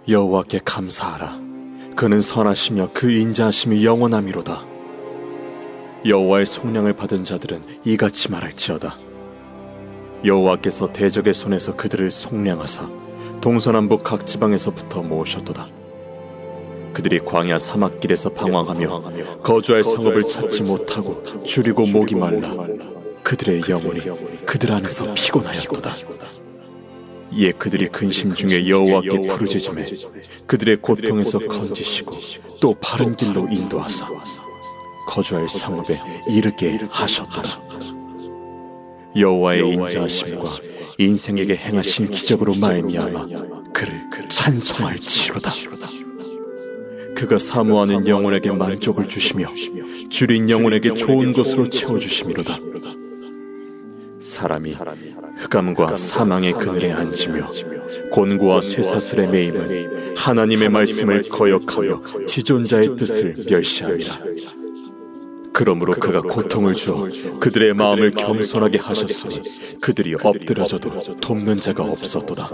여호와께 감사하라. 그는 선하시며 그 인자하심이 영원하미로다. 여호와의 속량을 받은 자들은 이같이 말할지어다. 여호와께서 대적의 손에서 그들을 속량하사 동서남북 각 지방에서부터 모으셨도다. 그들이 광야 사막길에서 방황하며 거주할 성읍을 찾지 못하고 줄이고 목이 말라 그들의 영혼이 그들 안에서 피곤하였도다. 이에 그들이 근심 중에 여호와께 부르짖음에 그들의 고통에서 건지시고 또 바른 길로 인도하사 거주할 성읍에 이르게 하셨도다. 여호와의 인자하심과 인생에게 행하신 기적으로 말미암아 그를 찬송할지로다. 그가 사모하는 영혼에게 만족을 주시며 줄인 영혼에게 좋은 것으로 채워주심이로다. 사람이 흑암과 사망의 그늘에 앉으며 곤고와 쇠사슬에 매임은 하나님의 말씀을 거역하며 지존자의 뜻을 멸시합니다. 그러므로 그가 고통을 주어 그들의 마음을 겸손하게 하셨으니 그들이 엎드러져도 돕는 자가 없었도다.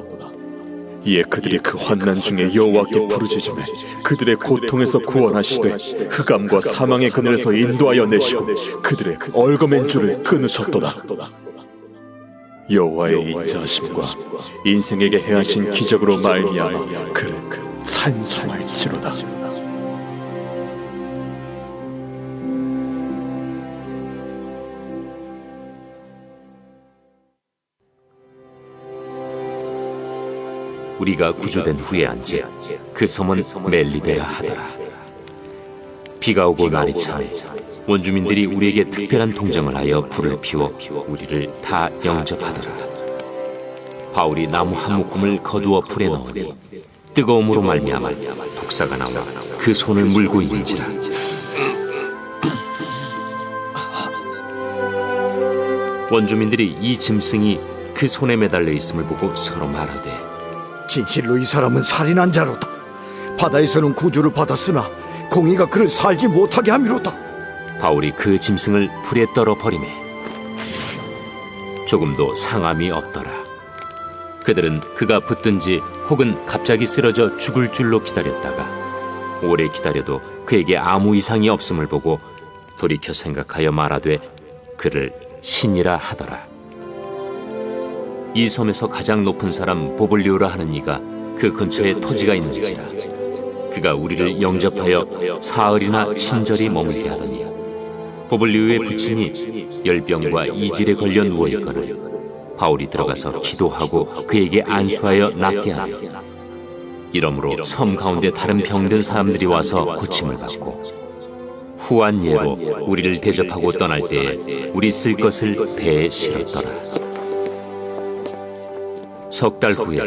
이에 그들이 그 환난 중에 여호와께 부르짖음에 그들의 고통에서 구원하시되 흑암과 사망의 그늘에서 인도하여 내시고 그들의 얼거맨 줄을 끊으셨도다. 여호와의 인자하심과 인생에게 행하신 기적으로 말미암아 그를 찬송할지로다. 우리가 구조된 후에 앉아 그 섬은 멜리데라 하더라. 비가 오고 날이 차매 원주민들이 우리에게 특별한 동정을 하여 불을 피워 우리를 다 영접하더라. 바울이 나무 한 묶음을 거두어 불에 넣으니 뜨거움으로 말미암아 독사가 나와 그 손을 물고 있는지라. 원주민들이 이 짐승이 그 손에 매달려 있음을 보고 서로 말하되 진실로 이 사람은 살인한 자로다. 바다에서는 구주를 받았으나 공의가 그를 살지 못하게 함이로다. 바울이 그 짐승을 불에 떨어 버리매 조금도 상함이 없더라. 그들은 그가 붙든지 혹은 갑자기 쓰러져 죽을 줄로 기다렸다가 오래 기다려도 그에게 아무 이상이 없음을 보고 돌이켜 생각하여 말하되 그를 신이라 하더라. 이 섬에서 가장 높은 사람 보블리오라 하는 이가 그 근처에 토지가 있는지라. 그가 우리를 영접하여 사흘이나 친절히 머물게 하더니 보블리오의 부친이 열병과 이질에 걸려 누워있거늘 바울이 들어가서 기도하고 그에게 안수하여 낫게 하며 이러므로 섬 가운데 다른 병든 사람들이 와서 고침을 받고 후한 예로 우리를 대접하고 떠날 때에 우리 쓸 것을 배에 실었더라. 석 달 후에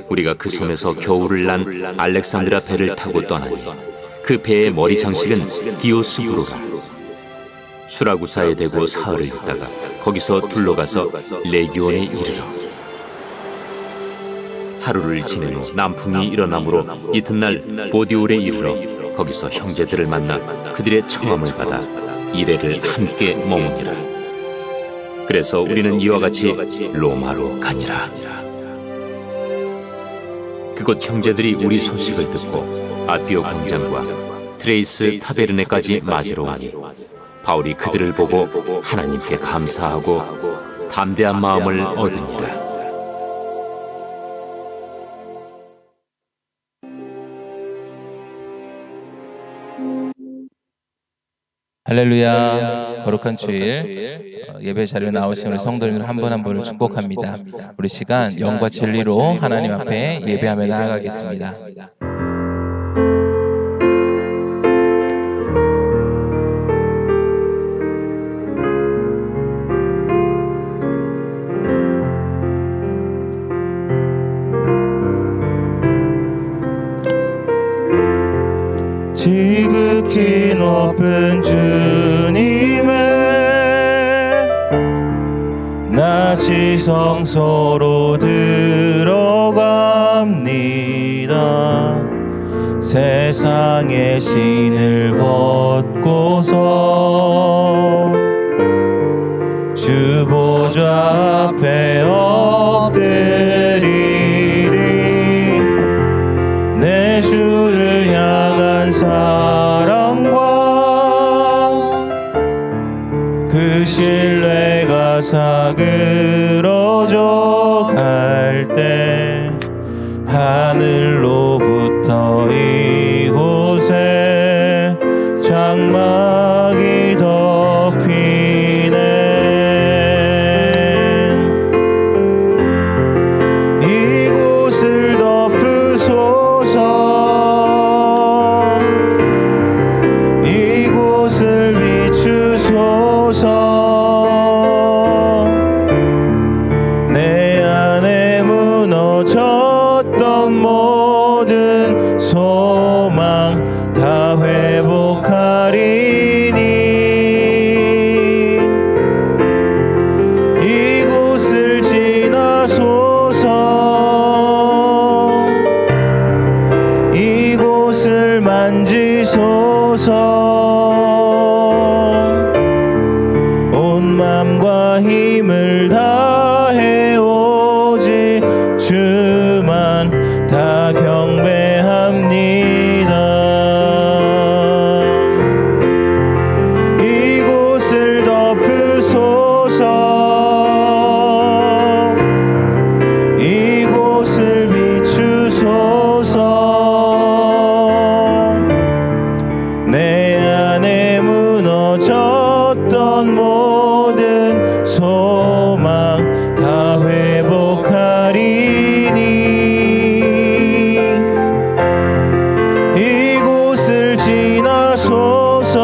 우리가 그 섬에서 겨울을 난 알렉산드라 배를 타고 떠나니 그 배의 머리 장식은 디오스구로라. 수라구사에 대고 사흘을 있다가 거기서 둘러가서 레기온에 이르러 하루를 지낸 후 남풍이 일어나므로 이튿날 보디올에 이르러 거기서 형제들을 만나 그들의 청함을 받아 이레를 함께 머무니라. 그래서 우리는 이와 같이 로마로 가니라. 그곳 형제들이 우리 소식을 듣고 아피오 광장과 트레이스 타베르네까지 맞으러 오니 바울이 그들을 보고 하나님께 감사하고 담대한 마음을 얻으니라. 할렐루야. 거룩한 주일 예배 자리에 나오신 우리 성도님들 한 분 한 분을 축복합니다. 우리 시간 영과 진리로 하나님 앞에 예배하며 나아가겠습니다. 지극히 높은 주님의 낮이 성소로 들어갑니다. 세상의 신을 벗고서 주 보좌 앞에 엎드리리. 내 사그러져 갈 때 하늘로부터 이곳에 장막이 덮이네. 이곳을 덮으소서. 이곳을 비추소서. 내 안에 무너졌던 모든 소망 다 회복하리니. 이곳을 지나소서. 이곳을 만지소서. 온 맘과 힘을 다해 오직 주만 다 경배합니다. 이곳을 덮으소서. 이곳을 비추소서. 내 안에 무너졌던 모든 소망 다 회복하리니. 이곳을 지나소서.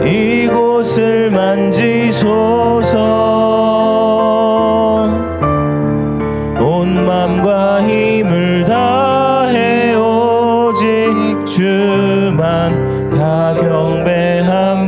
이곳을 만지소서. 온 맘과 힘을 다해 오직 주만 다 경배합니다.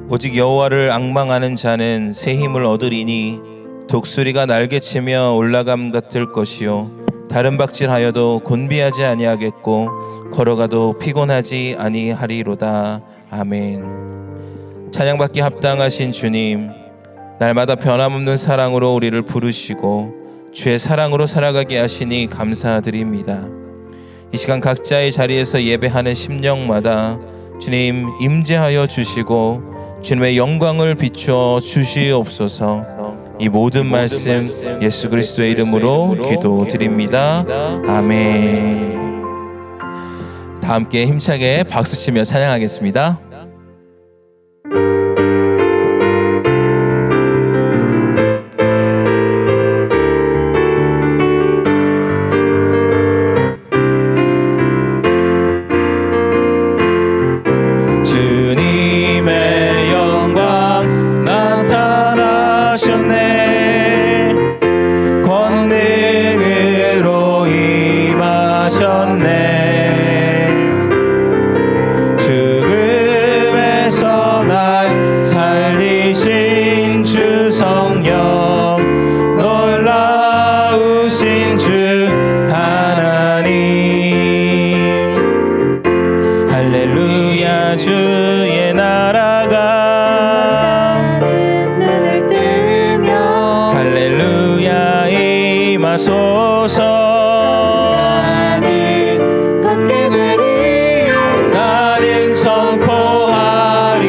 오직 여호와를 앙망하는 자는 새 힘을 얻으리니 독수리가 날개치며 올라감 같을 것이요 다른 박질하여도 곤비하지 아니하겠고 걸어가도 피곤하지 아니하리로다. 아멘. 찬양받기 합당하신 주님, 날마다 변함없는 사랑으로 우리를 부르시고 주의 사랑으로 살아가게 하시니 감사드립니다. 이 시간 각자의 자리에서 예배하는 심령마다 주님 임재하여 주시고 주님의 영광을 비추어 주시옵소서. 이 모든 말씀 예수 그리스도의 이름으로 기도드립니다. 아멘. 다 함께 힘차게 박수치며 찬양하겠습니다. 주님의 영광 나타나셨네. 권능으로 임하셨네. 죽음에서 날 살리신 주 성령, 놀라우신 주 하나님. 할렐루야. 주의 나라가 눈을 뜨며 할렐루야 임하소서. 나는 걷게 되리요. 나는 선포하리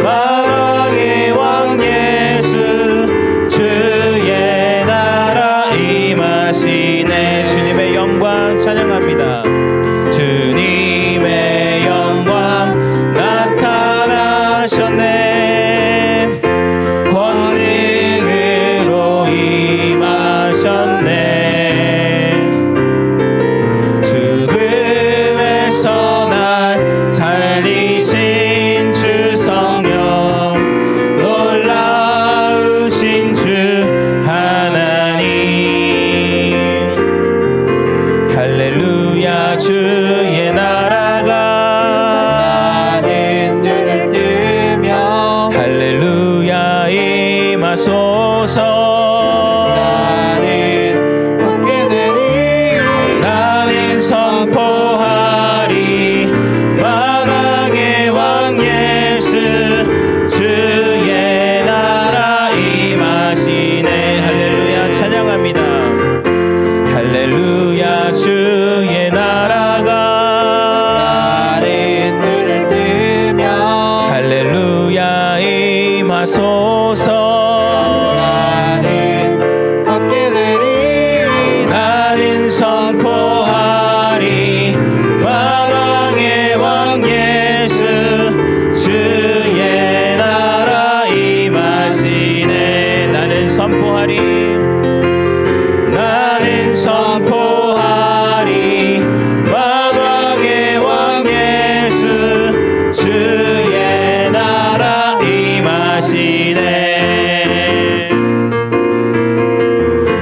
만왕의 왕 예수. 주의 나라 임하시네. 주님의 영광 찬양합니다. 주님의 영광 나타나셨네. 권능으로 임하셨네. 죽음에서 날 살리신 주 성령, 놀라우신 주 하나님. 할렐루야. 주의 나라가 나는 눈을 뜨며 할렐루야 임하소서. 나는 걷게 되리요. 나는 선포하리 만왕의 왕 예수. 주의 나라 임하시네. 할렐루야 찬양합니다. 할렐루야. 주의 나라가 하소서. 나는 걷게 되리 나는 선포하리 만왕의 왕 예수 주의 나라 임하시네. 나는 선포하리 만왕의 왕 예수 주의 나라 임하시네.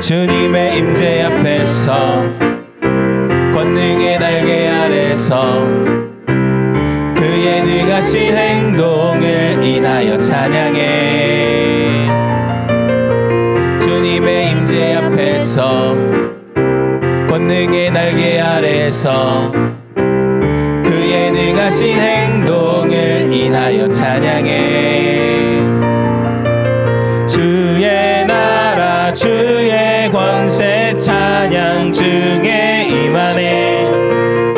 주님의 임재 앞에서 권능의 날개 아래서 그의 능하신 행동을 인하여 찬양해. 주님의 임재 앞에서 권능의 날개 아래서 그의 능하신 행동을 인하여 찬양해. 주의 나라 주의 권세 찬양 중에 임하네.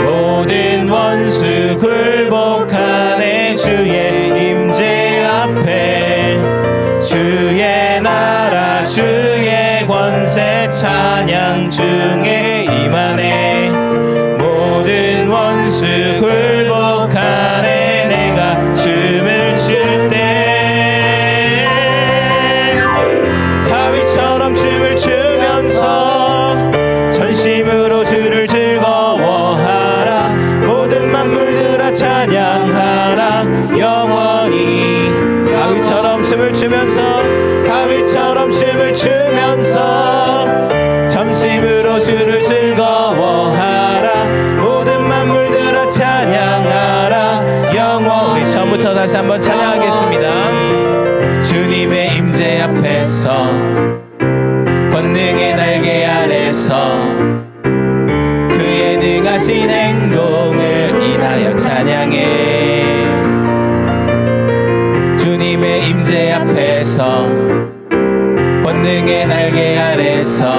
모든 원수 굴복하네. 주의 임재 앞에 주의 나라 주의 권세 찬양 중에 임하네. 모든 원수 굴복하네. 내가 춤을 출 때 다윗처럼 춤을 추면서 전심으로 주를 즐거워하라. 모든 만물들아 찬양하라. 영원히 다윗처럼 춤을 추면서 전심으로 주를 즐거워하라. 모든 만물들아 찬양하라. 영원. 우리 처음부터 다시 한번 찬양하겠습니다. 주님의 임재 앞에서 권능의 날개 아래서 그의 능하신 행동을 인하여 찬양해. 주님의 임재 앞에서 권능의 날개 아래서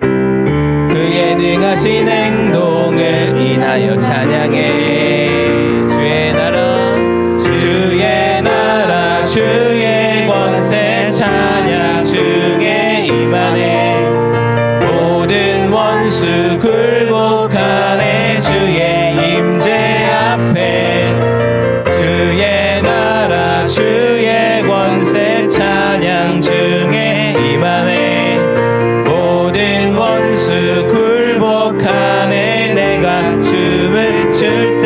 그의 능하신 행동을 인하여 찬양해. 주의 나라 주의 권세 찬양 중에 임하네. 모든 원수 굴복하네. 주의 임재 앞에 주의 나라 주의 권세 찬양 중에 임하네. 모든 원수 굴복하네. 내가 춤을 출 때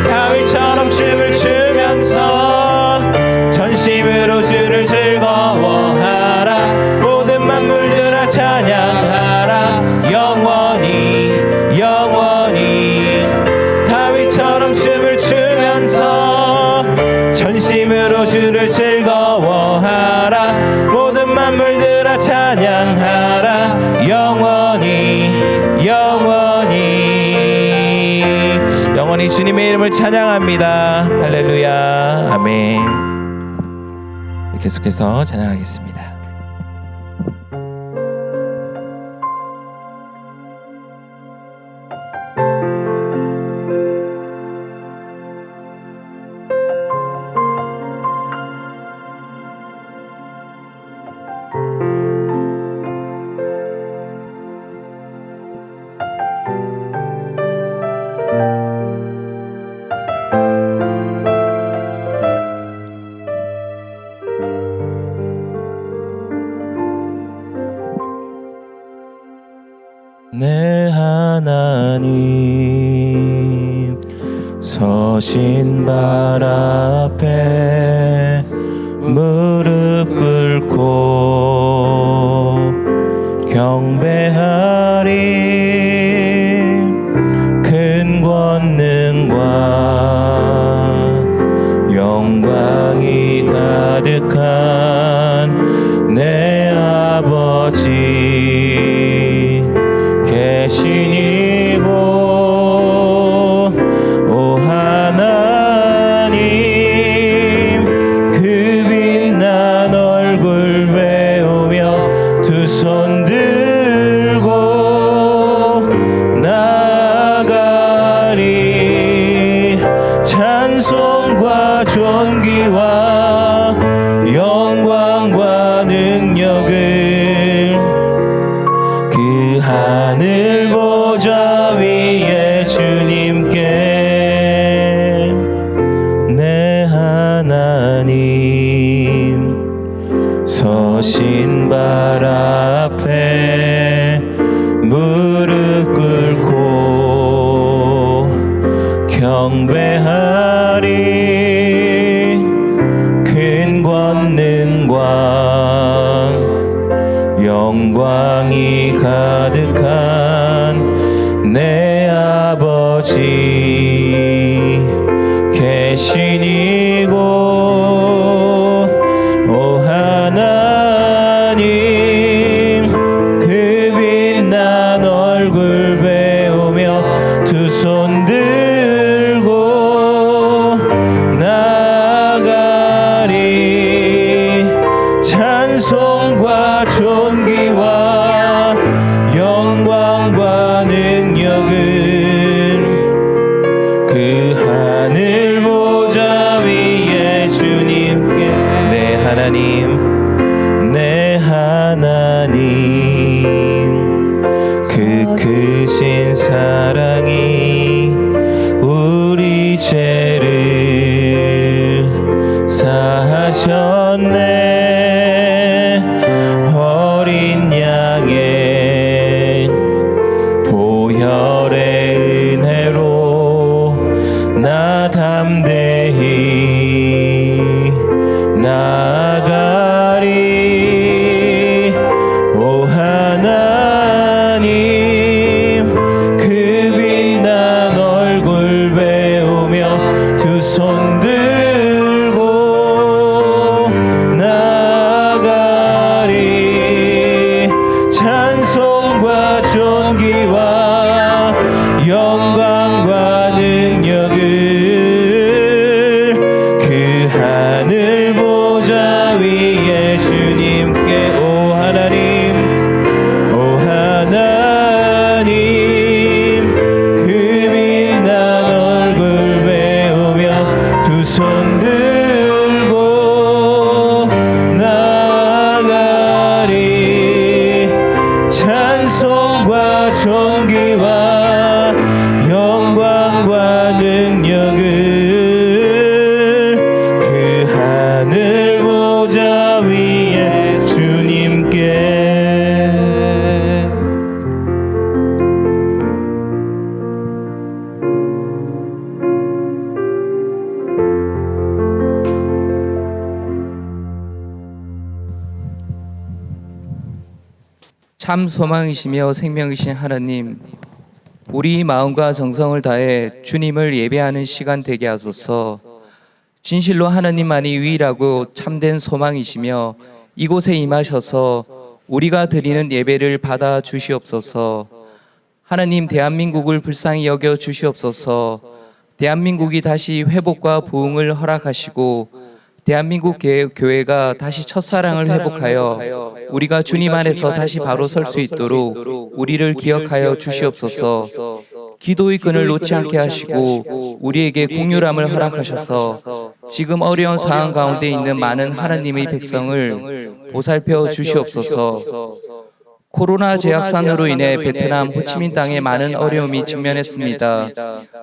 다윗처럼 춤을 추면서 전심으로 주를 즐거워하라. 모든 만물들아 찬양하라. 영원히 다윗처럼 춤을 추면서 전심으로 주를 즐거워하라. 모든 만물들아 찬양하라. 영원히 주님의 이름을 찬양합니다. 할렐루야. 아멘. 계속해서 찬양하겠습니다. 내 하나님 서신 발 앞에 무릎 꿇고 경배하리. 큰 권능과 영광이 가득한 내 아버지 계시니고 오 하나님 찬송과 존귀와 영광과 능력을 그 하늘 보좌 위에 주님께 내 하나님 서신 발 앞에 무릎 꿇고 경배하리. 큰 권능과 영광이 가득한 내 아버지 계신 이곳 오 하나님 그 빛난 얼굴 배우며 두 손 들고 나아가리. 찬송과 존귀와 영광과 능력은 그 하늘 보좌 위에 주님께 내 하나님 내 하나님 그 크신 사랑이 우리 죄를 사하셨네. 어린 양의 보혈의 은혜로 나 담대히 나아가리. 오 하나님 그 빛난 얼굴 배우며 두 손 들고 나아가리. 찬송과 존귀와 영광과 능력을 그 하늘 보좌 위에 주님께 오 하나님 오 하나님 그 빛난 얼굴 배우며 두 손 들고 나아가리. 찬송과 존귀와 영광과 능력을 그 하늘 보좌 위에 주님께 참 소망이시며 생명이신 하나님, 우리 마음과 정성을 다해 주님을 예배하는 시간 되게 하소서. 진실로 하나님만이 유일하고 참된 소망이시며 이곳에 임하셔서 우리가 드리는 예배를 받아 주시옵소서. 하나님, 대한민국을 불쌍히 여겨 주시옵소서. 대한민국이 다시 회복과 부흥을 허락하시고 대한민국 교회가 다시 첫사랑을 회복하여 우리가 주님 안에서 다시 바로 설 수 있도록 우리를 기억하여 주시옵소서. 기도의 끈을 놓지 않게 하시고 우리에게 긍휼함을 허락하셔서 지금 어려운 상황 가운데 있는 많은 하나님의 백성을 보살펴 주시옵소서. 코로나 재확산으로 인해 베트남 호치민 땅에 많은 어려움이 직면했습니다.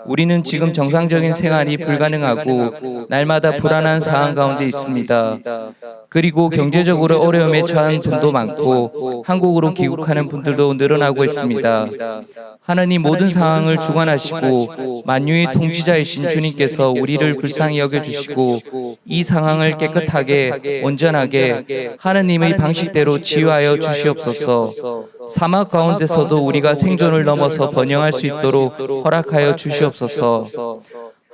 우리는 지금 정상적인 생활이 불가능하고 날마다 불안한 상황 가운데 있습니다. 그리고 경제적으로 어려움에 처한 분도 많고 한국으로 귀국하는 분들도 늘어나고 있습니다. 하나님, 모든 상황을 주관하시고 만유의 통치자이신 주님께서 우리를 불쌍히 여겨주시고 이 상황을 깨끗하게 온전하게 하나님의 방식대로 치유하여 주시옵소서. 사막 가운데서도 우리가 생존을 넘어서 번영할 수 있도록 허락하여 주시옵소서.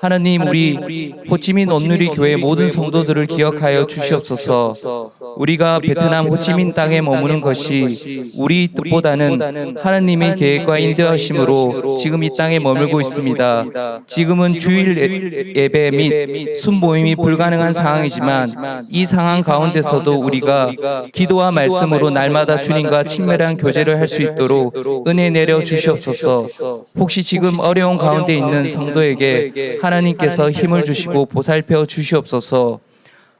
하나님, 우리 호치민 온누리 교회 모든 성도들을 기억하여 주시옵소서. 우리가 베트남 호치민 땅에 머무는 것이 우리 뜻보다는 하나님의 계획과 인도하심으로 지금 이 땅에 머물고 있습니다. 지금은 주일 예배 및 순모임이 불가능한 상황이지만 이 상황 가운데서도 우리가 기도와 말씀으로 날마다 주님과 친밀한 교제를 할 수 있도록 은혜 내려 주시옵소서. 혹시 지금 어려운 가운데 있는 성도에게 하나님께서 힘을 주시고 보살펴 주시옵소서.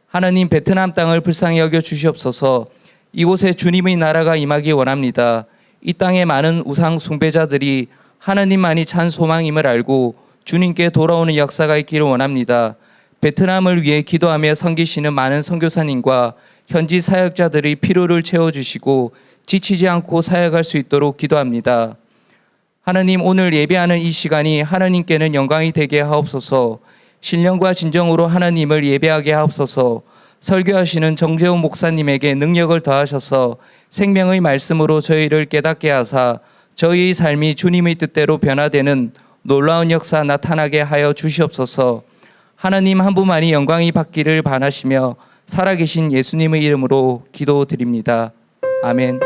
하나님, 베트남 땅을 불쌍히 여겨 주시옵소서. 이곳에 주님의 나라가 임하기 원합니다. 이 땅의 많은 우상 숭배자들이 하나님만이 참 소망임을 알고 주님께 돌아오는 역사가 있기를 원합니다. 베트남을 위해 기도하며 섬기시는 많은 선교사님과 현지 사역자들의 필요를 채워주시고 지치지 않고 사역할 수 있도록 기도합니다. 하나님, 오늘 예배하는 이 시간이 하나님께는 영광이 되게 하옵소서. 신령과 진정으로 하나님을 예배하게 하옵소서. 설교하시는 정재훈 목사님에게 능력을 더하셔서 생명의 말씀으로 저희를 깨닫게 하사 저희의 삶이 주님의 뜻대로 변화되는 놀라운 역사 나타나게 하여 주시옵소서. 하나님 한 분만이 영광이 받기를 바라시며 살아계신 예수님의 이름으로 기도드립니다. 아멘.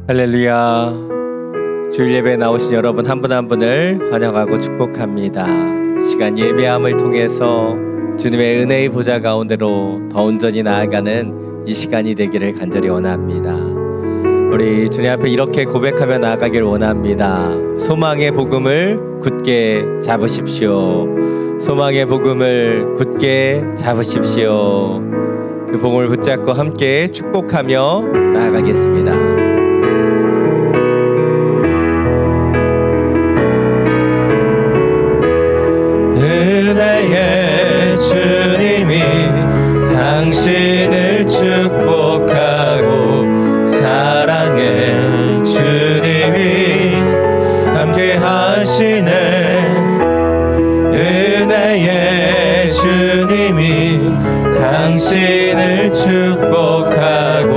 할렐루야. 주일 예배에 나오신 여러분 한 분 한 분을 환영하고 축복합니다. 시간 예배함을 통해서 주님의 은혜의 보좌 가운데로 더 온전히 나아가는 이 시간이 되기를 간절히 원합니다. 우리 주님 앞에 이렇게 고백하며 나아가길 원합니다. 소망의 복음을 굳게 잡으십시오. 소망의 복음을 굳게 잡으십시오. 그 복음을 붙잡고 함께 축복하며 나아가겠습니다. 은혜의 주님이 당신을 축복하고 사랑의 주님이 함께 하시네. 은혜의 주님이 당신을 축복하고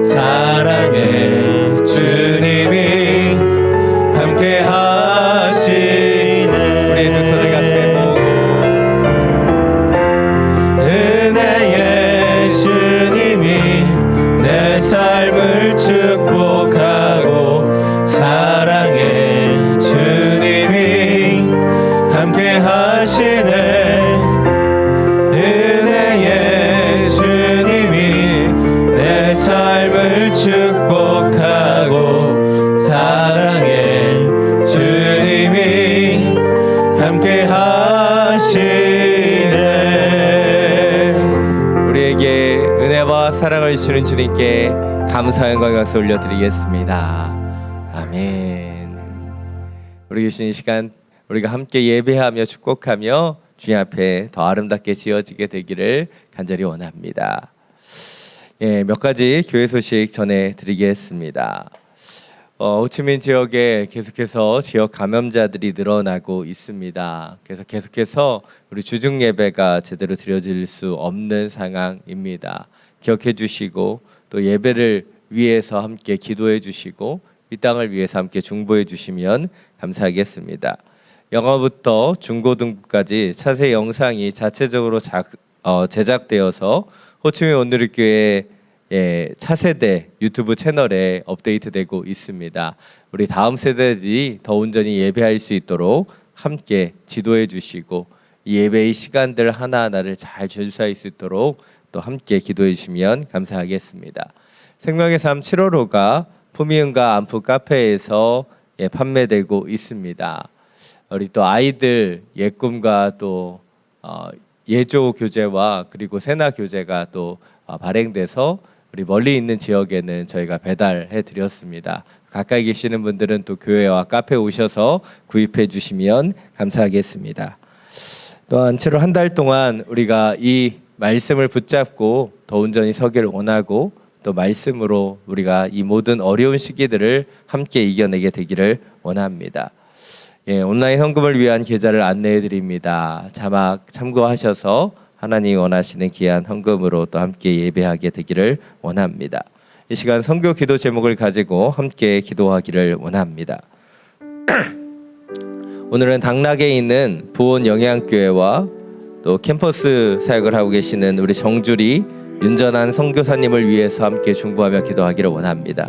사랑의 주님이 함께 하시네. 우리 두 손을 가슴에 삶을 축복하고 사랑의 주님이 함께 하시네. 은혜의 주님이 내 삶을 축복하고 사랑의 주님이 함께 하시네. 우리에게 은혜와 사랑을 주시는 주님께 감사의 영광을 올려드리겠습니다. 아멘. 우리 주신 이 시간 우리가 함께 예배하며 축복하며 주님 앞에 더 아름답게 지어지게 되기를 간절히 원합니다. 몇 가지 교회 소식 전해드리겠습니다. 호치민 지역에 계속해서 지역 감염자들이 늘어나고 있습니다. 그래서 계속해서 우리 주중 예배가 제대로 드려질 수 없는 상황입니다. 기억해 주시고 또 예배를 위해서 함께 기도해 주시고 이 땅을 위해서 함께 중보해 주시면 감사하겠습니다. 영어부터 중고등부까지 차세 영상이 자체적으로 제작되어서 호치민 온누리교회 차세대 유튜브 채널에 업데이트되고 있습니다. 우리 다음 세대들이 더 온전히 예배할 수 있도록 함께 지도해 주시고 이 예배의 시간들 하나하나를 잘 준수할 수 있도록 또 함께 기도해 주시면 감사하겠습니다. 생명의 삶 7월호가 푸미은가 안푸 카페에서 판매되고 있습니다. 우리 또 아이들 예꿈과 또 예조 교재와 그리고 세나 교재가 또 발행돼서 우리 멀리 있는 지역에는 저희가 배달해 드렸습니다. 가까이 계시는 분들은 또 교회와 카페 오셔서 구입해 주시면 감사하겠습니다. 또한 7월 한 달 동안 우리가 이 말씀을 붙잡고 더 온전히 서기를 원하고 또 말씀으로 우리가 이 모든 어려운 시기들을 함께 이겨내게 되기를 원합니다. 온라인 헌금을 위한 계좌를 안내해 드립니다. 자막 참고하셔서 하나님이 원하시는 귀한 헌금으로 또 함께 예배하게 되기를 원합니다. 이 시간 선교 기도 제목을 가지고 함께 기도하기를 원합니다. 오늘은 당락에 있는 보온 영양교회와 또 캠퍼스 사역을 하고 계시는 우리 정주리 윤전한 선교사님을 위해서 함께 중보하며 기도하기를 원합니다.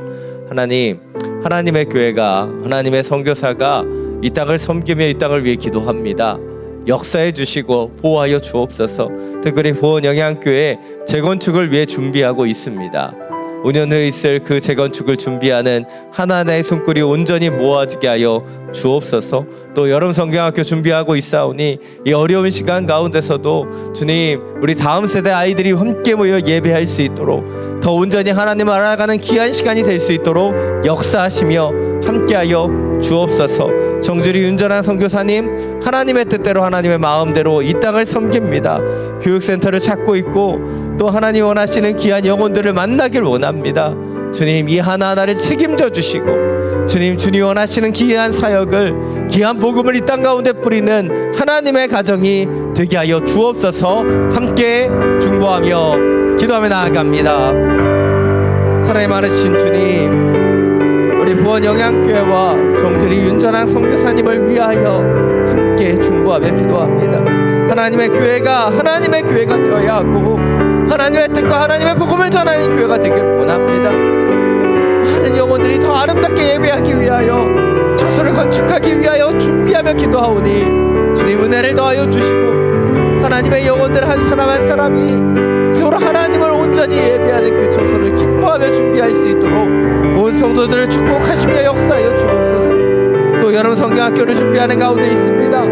하나님, 하나님의 교회가 하나님의 선교사가 이 땅을 섬기며 이 땅을 위해 기도합니다. 역사해 주시고 보호하여 주옵소서. 특별히 보원영양교회 재건축을 위해 준비하고 있습니다. 5년 후에 있을 그 재건축을 준비하는 하나하나의 손길이 온전히 모아지게 하여 주옵소서. 또 여름 성경학교 준비하고 있사오니 이 어려운 시간 가운데서도 주님, 우리 다음 세대 아이들이 함께 모여 예배할 수 있도록 더 온전히 하나님을 알아가는 귀한 시간이 될 수 있도록 역사하시며 함께하여 주옵소서. 정주리 윤전한 선교사님, 하나님의 뜻대로 하나님의 마음대로 이 땅을 섬깁니다. 교육센터를 찾고 있고 또 하나님 원하시는 귀한 영혼들을 만나길 원합니다. 주님, 이 하나하나를 책임져 주시고 주님, 주님 원하시는 귀한 사역을, 귀한 복음을 이 땅 가운데 뿌리는 하나님의 가정이 되게 하여 주옵소서. 함께 중보하며 기도하며 나아갑니다. 사랑이 많으신 주님, 우리 부원영양교회와 정주리 윤전한 선교사님을 위하여 함께 중보하며 기도합니다. 하나님의 교회가 하나님의 교회가 되어야 하고 하나님의 뜻과 하나님의 복음을 전하는 교회가 되길 원합니다. 많은 영혼들이 더 아름답게 예배하기 위하여, 처소를 건축하기 위하여 준비하며 기도하오니 주님 은혜를 더하여 주시고 하나님의 영혼들 한 사람 한 사람이 서로 하나님을 온전히 예배하는 그 처소를 기뻐하며 준비할 수 있도록 온 성도들을 축복하시며 역사하여 주옵소서. 또 여름 성경학교를 준비하는 가운데 있습니다.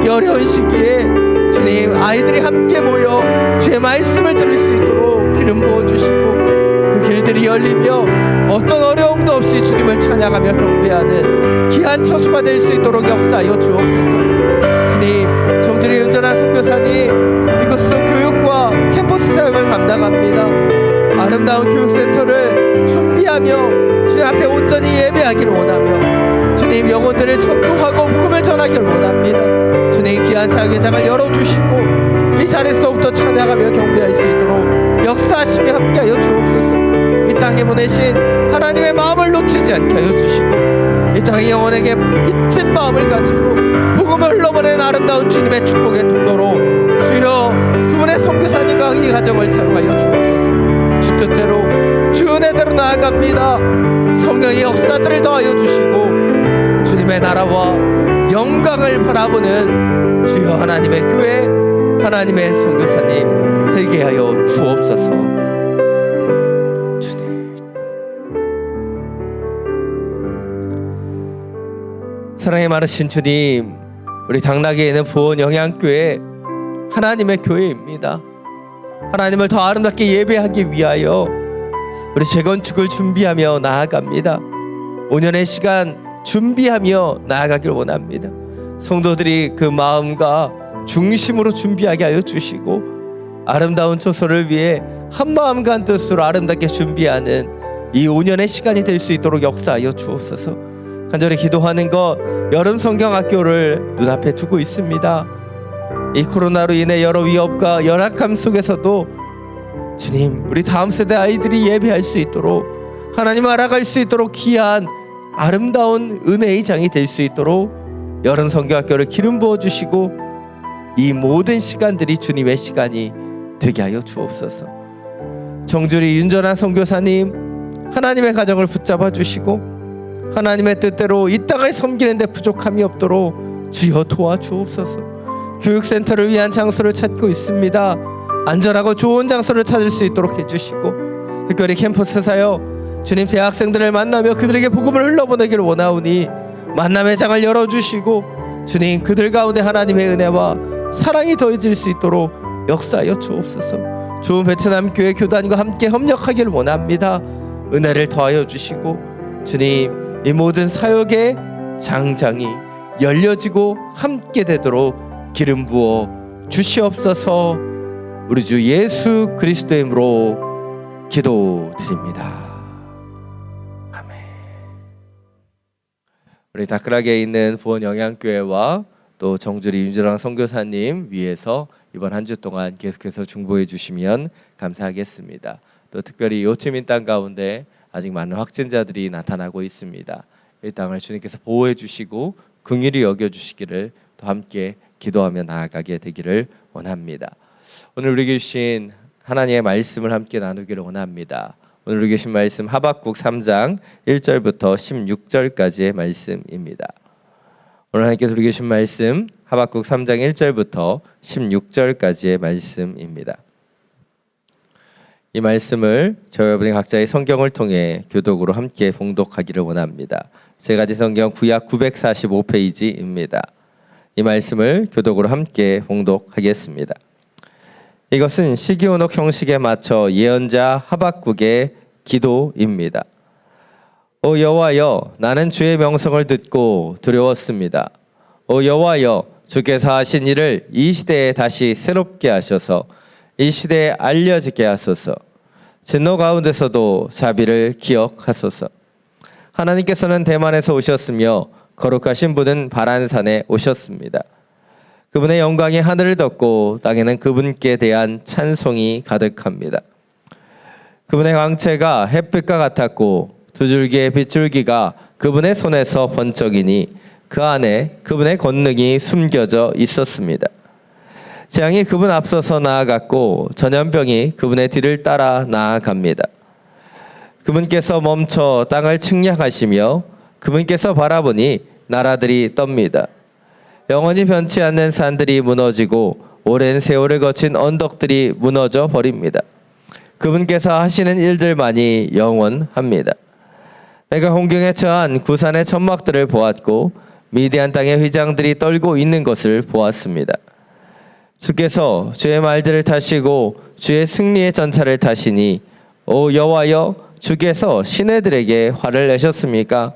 이 어려운 시기에 주님, 아이들이 함께 모여 주의 말씀을 들을 수 있도록 기름 부어주시고 그 길들이 열리며 어떤 어려움도 없이 주님을 찬양하며 경배하는 귀한 처수가 될 수 있도록 역사하여 주옵소서. 주님, 정주리 윤전한 선교사님, 이곳에서 교육과 캠퍼스 사역을 감당합니다. 아름다운 교육센터를 준비하며 주님 앞에 온전히 예배하기를 원하며 주님, 영혼들을 전도하고 복음을 전하기를 원합니다. 주님, 귀한 사역의 장을 열어주시고 이 자리에서 더욱더 찬양하며 경배할 수 있도록 역사하시며 함께하여 주옵소서. 이 땅에 보내신 하나님의 마음을 놓치지 않게 하여 주시고 이 땅의 영혼에게 빚진 마음을 가지고 복음을 흘러보낸 아름다운 주님의 축복의 통로로 주여 두 분의 선교사님과 이 가정을 사용하여 주옵소서. 주 뜻대로 주 은혜대로 나아갑니다. 성령의 역사들을 더하여 주시고 주님의 나라와 영광을 바라보는 주여 하나님의 교회, 하나님의 선교사님 되게 하여 주옵소서. 주님, 사랑이 많으신 주님, 우리 당나귀에 있는 부원영양교회 하나님의 교회입니다. 하나님을 더 아름답게 예배하기 위하여 우리 재건축을 준비하며 나아갑니다. 5년의 시간 준비하며 나아가길 원합니다. 성도들이 그 마음과 중심으로 준비하게 하여 주시고 아름다운 처소를 위해 한마음과 한 뜻으로 아름답게 준비하는 이 5년의 시간이 될 수 있도록 역사하여 주옵소서. 간절히 기도하는 것, 여름 성경학교를 눈앞에 두고 있습니다. 이 코로나로 인해 여러 위협과 열악함 속에서도 주님, 우리 다음 세대 아이들이 예배할 수 있도록, 하나님을 알아갈 수 있도록 귀한 아름다운 은혜의 장이 될 수 있도록 여름 성경학교를 기름 부어주시고 이 모든 시간들이 주님의 시간이 되게 하여 주옵소서. 정주리 윤전한 선교사님, 하나님의 가정을 붙잡아 주시고 하나님의 뜻대로 이 땅을 섬기는 데 부족함이 없도록 주여 도와주옵소서. 교육센터를 위한 장소를 찾고 있습니다. 안전하고 좋은 장소를 찾을 수 있도록 해주시고 특별히 캠퍼스 사역, 주님, 대학생들을 만나며 그들에게 복음을 흘러보내기를 원하오니 만남의 장을 열어주시고 주님, 그들 가운데 하나님의 은혜와 사랑이 더해질 수 있도록 역사하여 주옵소서. 좋은 베트남 교회 교단과 함께 협력하기를 원합니다. 은혜를 더하여 주시고 주님, 이 모든 사역의 장장이 열려지고 함께 되도록 기름 부어 주시옵소서. 우리 주 예수 그리스도의 이름으로 기도드립니다. 아멘. 우리 다크락에 있는 부원영양교회와 또 정주리 윤주랑 선교사님 위해서 이번 한 주 동안 계속해서 중보해 주시면 감사하겠습니다. 또 특별히 요체민 땅 가운데 아직 많은 확진자들이 나타나고 있습니다. 이 땅을 주님께서 보호해 주시고 긍휼히 여겨 주시기를 또 함께 기도하며 나아가게 되기를 원합니다. 오늘 우리에게 주신 하나님의 말씀을 함께 나누기를 원합니다. 오늘 우리에게 주신 말씀 하박국 3장 1절부터 16절까지의 말씀입니다. 오늘 하나님께서 우리 주신 말씀 하박국 3장 1절부터 16절까지의 말씀입니다. 이 말씀을 저희 여러분이 각자의 성경을 통해 교독으로 함께 봉독하기를 원합니다. 제 가지 성경 구약 945페이지입니다. 이 말씀을 교독으로 함께 봉독하겠습니다. 이것은 시기온옥 형식에 맞춰 예언자 하박국의 기도입니다. 오 여호와여, 나는 주의 명성을 듣고 두려웠습니다. 오 여호와여, 주께서 하신 일을 이 시대에 다시 새롭게 하셔서 이 시대에 알려지게 하소서. 진노 가운데서도 자비를 기억하소서. 하나님께서는 대만에서 오셨으며 거룩하신 분은 바란산에 오셨습니다. 그분의 영광이 하늘을 덮고 땅에는 그분께 대한 찬송이 가득합니다. 그분의 광채가 햇빛과 같았고 두 줄기의 빗줄기가 그분의 손에서 번쩍이니 그 안에 그분의 권능이 숨겨져 있었습니다. 재앙이 그분 앞서서 나아갔고 전염병이 그분의 뒤를 따라 나아갑니다. 그분께서 멈춰 땅을 측량하시며 그분께서 바라보니 나라들이 떱니다. 영원히 변치 않는 산들이 무너지고 오랜 세월을 거친 언덕들이 무너져 버립니다. 그분께서 하시는 일들만이 영원합니다. 내가 홍경에 처한 구산의 천막들을 보았고 미디안 땅의 휘장들이 떨고 있는 것을 보았습니다. 주께서 주의 말들을 타시고 주의 승리의 전차를 타시니 오 여호와여, 주께서 시내들에게 화를 내셨습니까?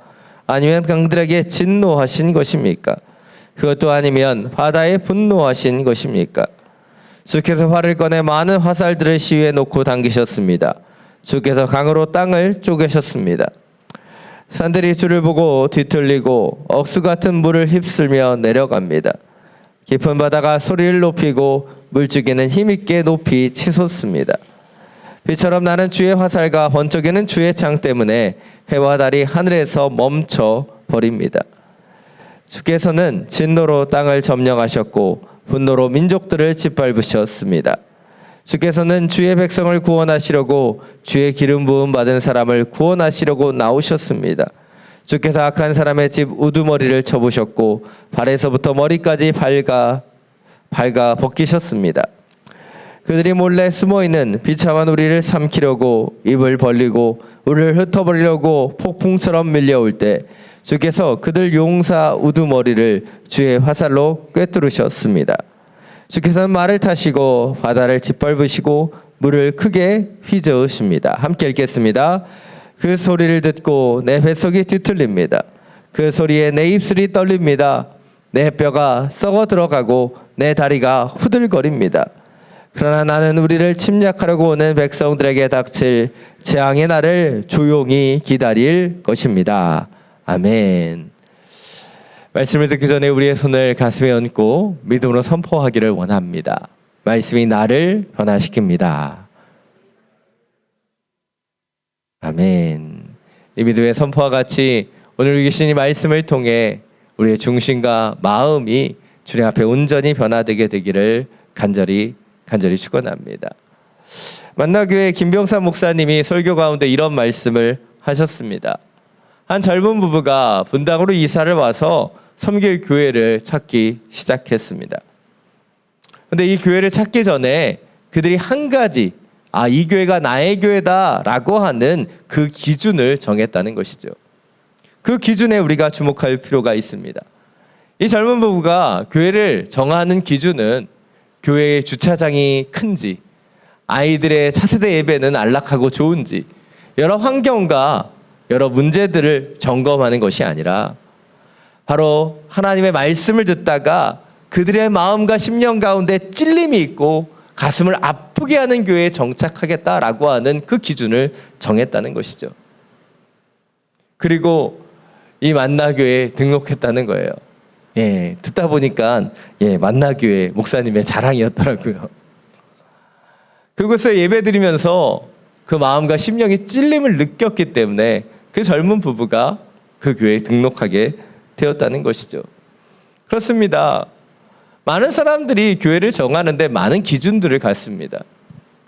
아니면 강들에게 진노하신 것입니까? 그것도 아니면 바다에 분노하신 것입니까? 주께서 활을 꺼내 많은 화살들을 시위에 놓고 당기셨습니다. 주께서 강으로 땅을 쪼개셨습니다. 산들이 주를 보고 뒤틀리고 억수 같은 물을 휩쓸며 내려갑니다. 깊은 바다가 소리를 높이고 물줄기는 힘있게 높이 치솟습니다. 비처럼 나는 주의 화살과 번쩍이는 주의 창 때문에 해와 달이 하늘에서 멈춰 버립니다. 주께서는 진노로 땅을 점령하셨고 분노로 민족들을 짓밟으셨습니다. 주께서는 주의 백성을 구원하시려고 주의 기름 부음 받은 사람을 구원하시려고 나오셨습니다. 주께서 악한 사람의 집 우두머리를 쳐보셨고 발에서부터 머리까지 발가 벗기셨습니다. 그들이 몰래 숨어있는 비참한 우리를 삼키려고 입을 벌리고 우리를 흩어버리려고 폭풍처럼 밀려올 때 주께서 그들 용사 우두머리를 주의 화살로 꿰뚫으셨습니다. 주께서는 말을 타시고 바다를 짓밟으시고 물을 크게 휘저으십니다. 함께 읽겠습니다. 그 소리를 듣고 내 뱃속이 뒤틀립니다. 그 소리에 내 입술이 떨립니다. 내 뼈가 썩어 들어가고 내 다리가 후들거립니다. 그러나 나는 우리를 침략하려고 오는 백성들에게 닥칠 재앙의 날을 조용히 기다릴 것입니다. 아멘. 말씀을 듣기 전에 우리의 손을 가슴에 얹고 믿음으로 선포하기를 원합니다. 말씀이 나를 변화시킵니다. 아멘. 이 믿음의 선포와 같이 오늘 계신 이 말씀을 통해 우리의 중심과 마음이 주님 앞에 온전히 변화되게 되기를 간절히 축원합니다. 만나교회 김병삼 목사님이 설교 가운데 이런 말씀을 하셨습니다. 한 젊은 부부가 분당으로 이사를 와서 섬길 교회를 찾기 시작했습니다. 근데 이 교회를 찾기 전에 그들이 한 가지, 이 교회가 나의 교회다라고 하는 그 기준을 정했다는 것이죠. 그 기준에 우리가 주목할 필요가 있습니다. 이 젊은 부부가 교회를 정하는 기준은 교회의 주차장이 큰지, 아이들의 차세대 예배는 안락하고 좋은지, 여러 환경과 여러 문제들을 점검하는 것이 아니라 바로 하나님의 말씀을 듣다가 그들의 마음과 심령 가운데 찔림이 있고 가슴을 아프게 하는 교회에 정착하겠다라고 하는 그 기준을 정했다는 것이죠. 그리고 이 만나교회에 등록했다는 거예요. 듣다 보니까 만나교회 목사님의 자랑이었더라고요. 그곳에 예배드리면서 그 마음과 심령이 찔림을 느꼈기 때문에 그 젊은 부부가 그 교회에 등록하게 되었다는 것이죠. 그렇습니다. 많은 사람들이 교회를 정하는데 많은 기준들을 갖습니다.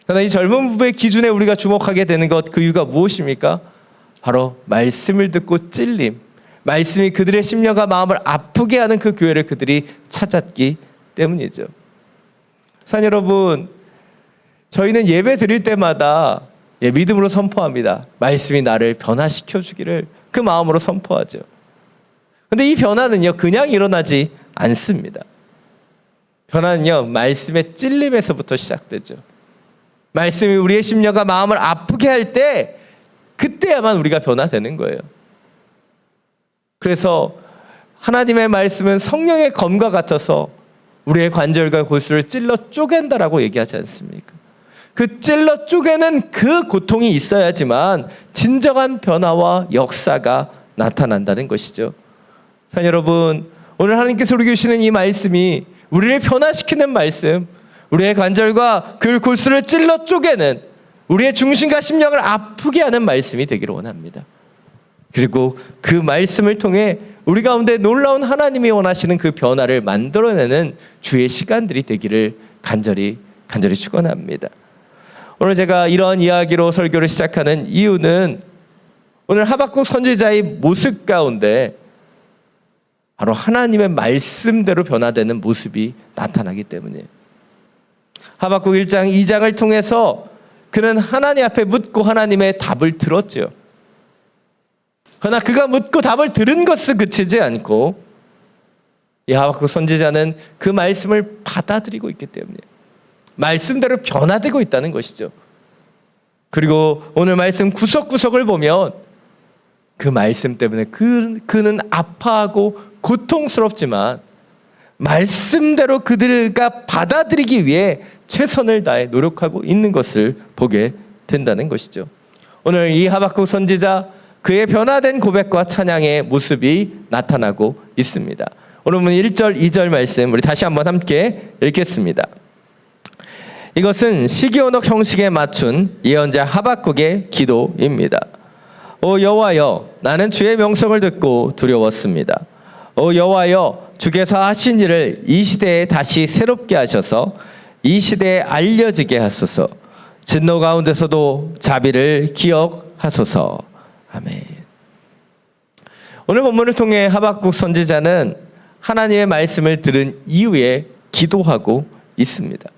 그러나 이 젊은 부부의 기준에 우리가 주목하게 되는 것, 그 이유가 무엇입니까? 바로 말씀을 듣고 찔림, 말씀이 그들의 심령과 마음을 아프게 하는 그 교회를 그들이 찾았기 때문이죠. 사랑 여러분, 저희는 예배 드릴 때마다 믿음으로 선포합니다. 말씀이 나를 변화시켜 주기를 그 마음으로 선포하죠. 근데 이 변화는요, 그냥 일어나지 않습니다. 변화는요, 말씀의 찔림에서부터 시작되죠. 말씀이 우리의 심령과 마음을 아프게 할 때, 그때야만 우리가 변화되는 거예요. 그래서 하나님의 말씀은 성령의 검과 같아서 우리의 관절과 골수를 찔러 쪼갠다라고 얘기하지 않습니까? 그 찔러 쪼개는 그 고통이 있어야지만 진정한 변화와 역사가 나타난다는 것이죠. 사랑 여러분, 오늘 하나님께서 우리에게 주시는 이 말씀이 우리를 변화시키는 말씀, 우리의 관절과 그 골수를 찔러 쪼개는, 우리의 중심과 심령을 아프게 하는 말씀이 되기를 원합니다. 그리고 그 말씀을 통해 우리 가운데 놀라운 하나님이 원하시는 그 변화를 만들어내는 주의 시간들이 되기를 간절히 축원합니다. 오늘 제가 이런 이야기로 설교를 시작하는 이유는 오늘 하박국 선지자의 모습 가운데 바로 하나님의 말씀대로 변화되는 모습이 나타나기 때문이에요. 하박국 1장 2장을 통해서 그는 하나님 앞에 묻고 하나님의 답을 들었죠. 그러나 그가 묻고 답을 들은 것을 그치지 않고 이 하박국 선지자는 그 말씀을 받아들이고 있기 때문에 말씀대로 변화되고 있다는 것이죠. 그리고 오늘 말씀 구석구석을 보면 그 말씀 때문에 그는 아파하고 고통스럽지만 말씀대로 그들가 받아들이기 위해 최선을 다해 노력하고 있는 것을 보게 된다는 것이죠. 오늘 이 하박국 선지자, 그의 변화된 고백과 찬양의 모습이 나타나고 있습니다. 오늘 1절, 2절 말씀 우리 다시 한번 함께 읽겠습니다. 이것은 시기온옥 형식에 맞춘 예언자 하박국의 기도입니다. 오 여호와여, 나는 주의 명성을 듣고 두려웠습니다. 오 여호와여, 주께서 하신 일을 이 시대에 다시 새롭게 하셔서 이 시대에 알려지게 하소서. 진노 가운데서도 자비를 기억하소서. 아멘. 오늘 본문을 통해 하박국 선지자는 하나님의 말씀을 들은 이후에 기도하고 있습니다.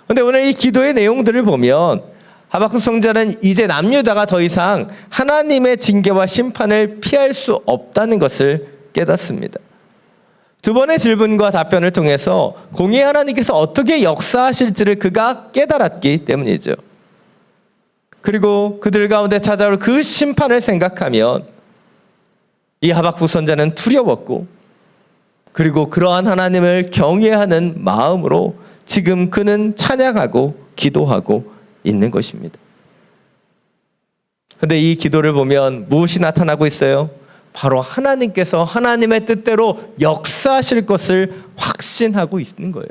그런데 오늘 이 기도의 내용들을 보면 하박국 선지자는 이제 남유다가 더 이상 하나님의 징계와 심판을 피할 수 없다는 것을 깨닫습니다. 두 번의 질문과 답변을 통해서 공의 하나님께서 어떻게 역사하실지를 그가 깨달았기 때문이죠. 그리고 그들 가운데 찾아올 그 심판을 생각하면 이 하박국 선지자는 두려웠고, 그리고 그러한 하나님을 경외하는 마음으로 지금 그는 찬양하고 기도하고 있는 것입니다. 그런데 이 기도를 보면 무엇이 나타나고 있어요? 바로 하나님께서 하나님의 뜻대로 역사하실 것을 확신하고 있는 거예요.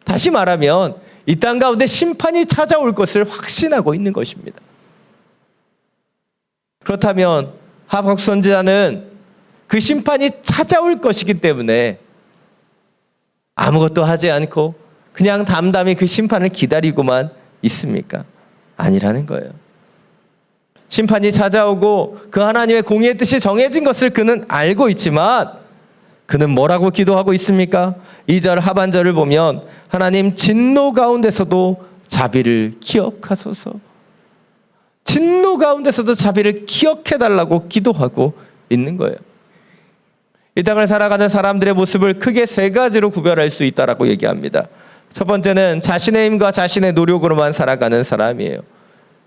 다시 말하면 이 땅 가운데 심판이 찾아올 것을 확신하고 있는 것입니다. 그렇다면 하박국 선지자는 그 심판이 찾아올 것이기 때문에 아무것도 하지 않고 그냥 담담히 그 심판을 기다리고만 있습니까? 아니라는 거예요. 심판이 찾아오고 그 하나님의 공의의 뜻이 정해진 것을 그는 알고 있지만 그는 뭐라고 기도하고 있습니까? 2절 하반절을 보면 하나님 진노 가운데서도 자비를 기억하소서. 진노 가운데서도 자비를 기억해달라고 기도하고 있는 거예요. 이 땅을 살아가는 사람들의 모습을 크게 세 가지로 구별할 수 있다라고 얘기합니다. 첫 번째는 자신의 힘과 자신의 노력으로만 살아가는 사람이에요.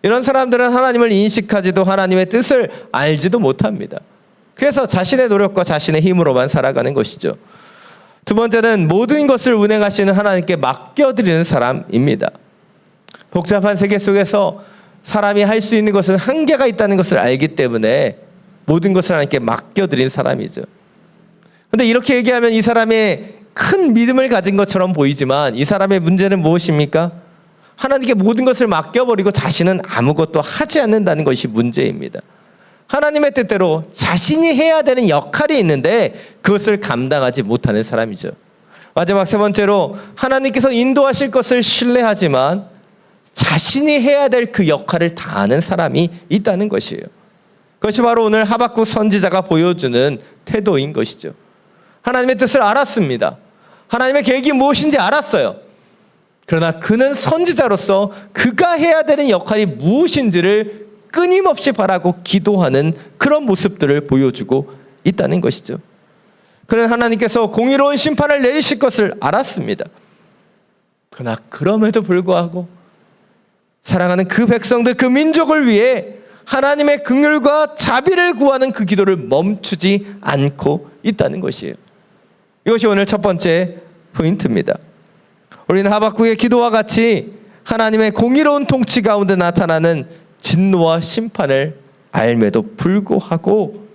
이런 사람들은 하나님을 인식하지도 하나님의 뜻을 알지도 못합니다. 그래서 자신의 노력과 자신의 힘으로만 살아가는 것이죠. 두 번째는 모든 것을 운행하시는 하나님께 맡겨드리는 사람입니다. 복잡한 세계 속에서 사람이 할 수 있는 것은 한계가 있다는 것을 알기 때문에 모든 것을 하나님께 맡겨드린 사람이죠. 그런데 이렇게 얘기하면 이 사람의 큰 믿음을 가진 것처럼 보이지만 이 사람의 문제는 무엇입니까? 하나님께 모든 것을 맡겨버리고 자신은 아무것도 하지 않는다는 것이 문제입니다. 하나님의 뜻대로 자신이 해야 되는 역할이 있는데 그것을 감당하지 못하는 사람이죠. 마지막 세 번째로 하나님께서 인도하실 것을 신뢰하지만 자신이 해야 될 그 역할을 다하는 사람이 있다는 것이에요. 그것이 바로 오늘 하박국 선지자가 보여주는 태도인 것이죠. 하나님의 뜻을 알았습니다. 하나님의 계획이 무엇인지 알았어요. 그러나 그는 선지자로서 그가 해야 되는 역할이 무엇인지를 끊임없이 바라고 기도하는 그런 모습들을 보여주고 있다는 것이죠. 그는 하나님께서 공의로운 심판을 내리실 것을 알았습니다. 그러나 그럼에도 불구하고 사랑하는 그 백성들, 그 민족을 위해 하나님의 긍휼과 자비를 구하는 그 기도를 멈추지 않고 있다는 것이에요. 이것이 오늘 첫 번째 포인트입니다. 우리는 하박국의 기도와 같이 하나님의 공의로운 통치 가운데 나타나는 진노와 심판을 알매도 불구하고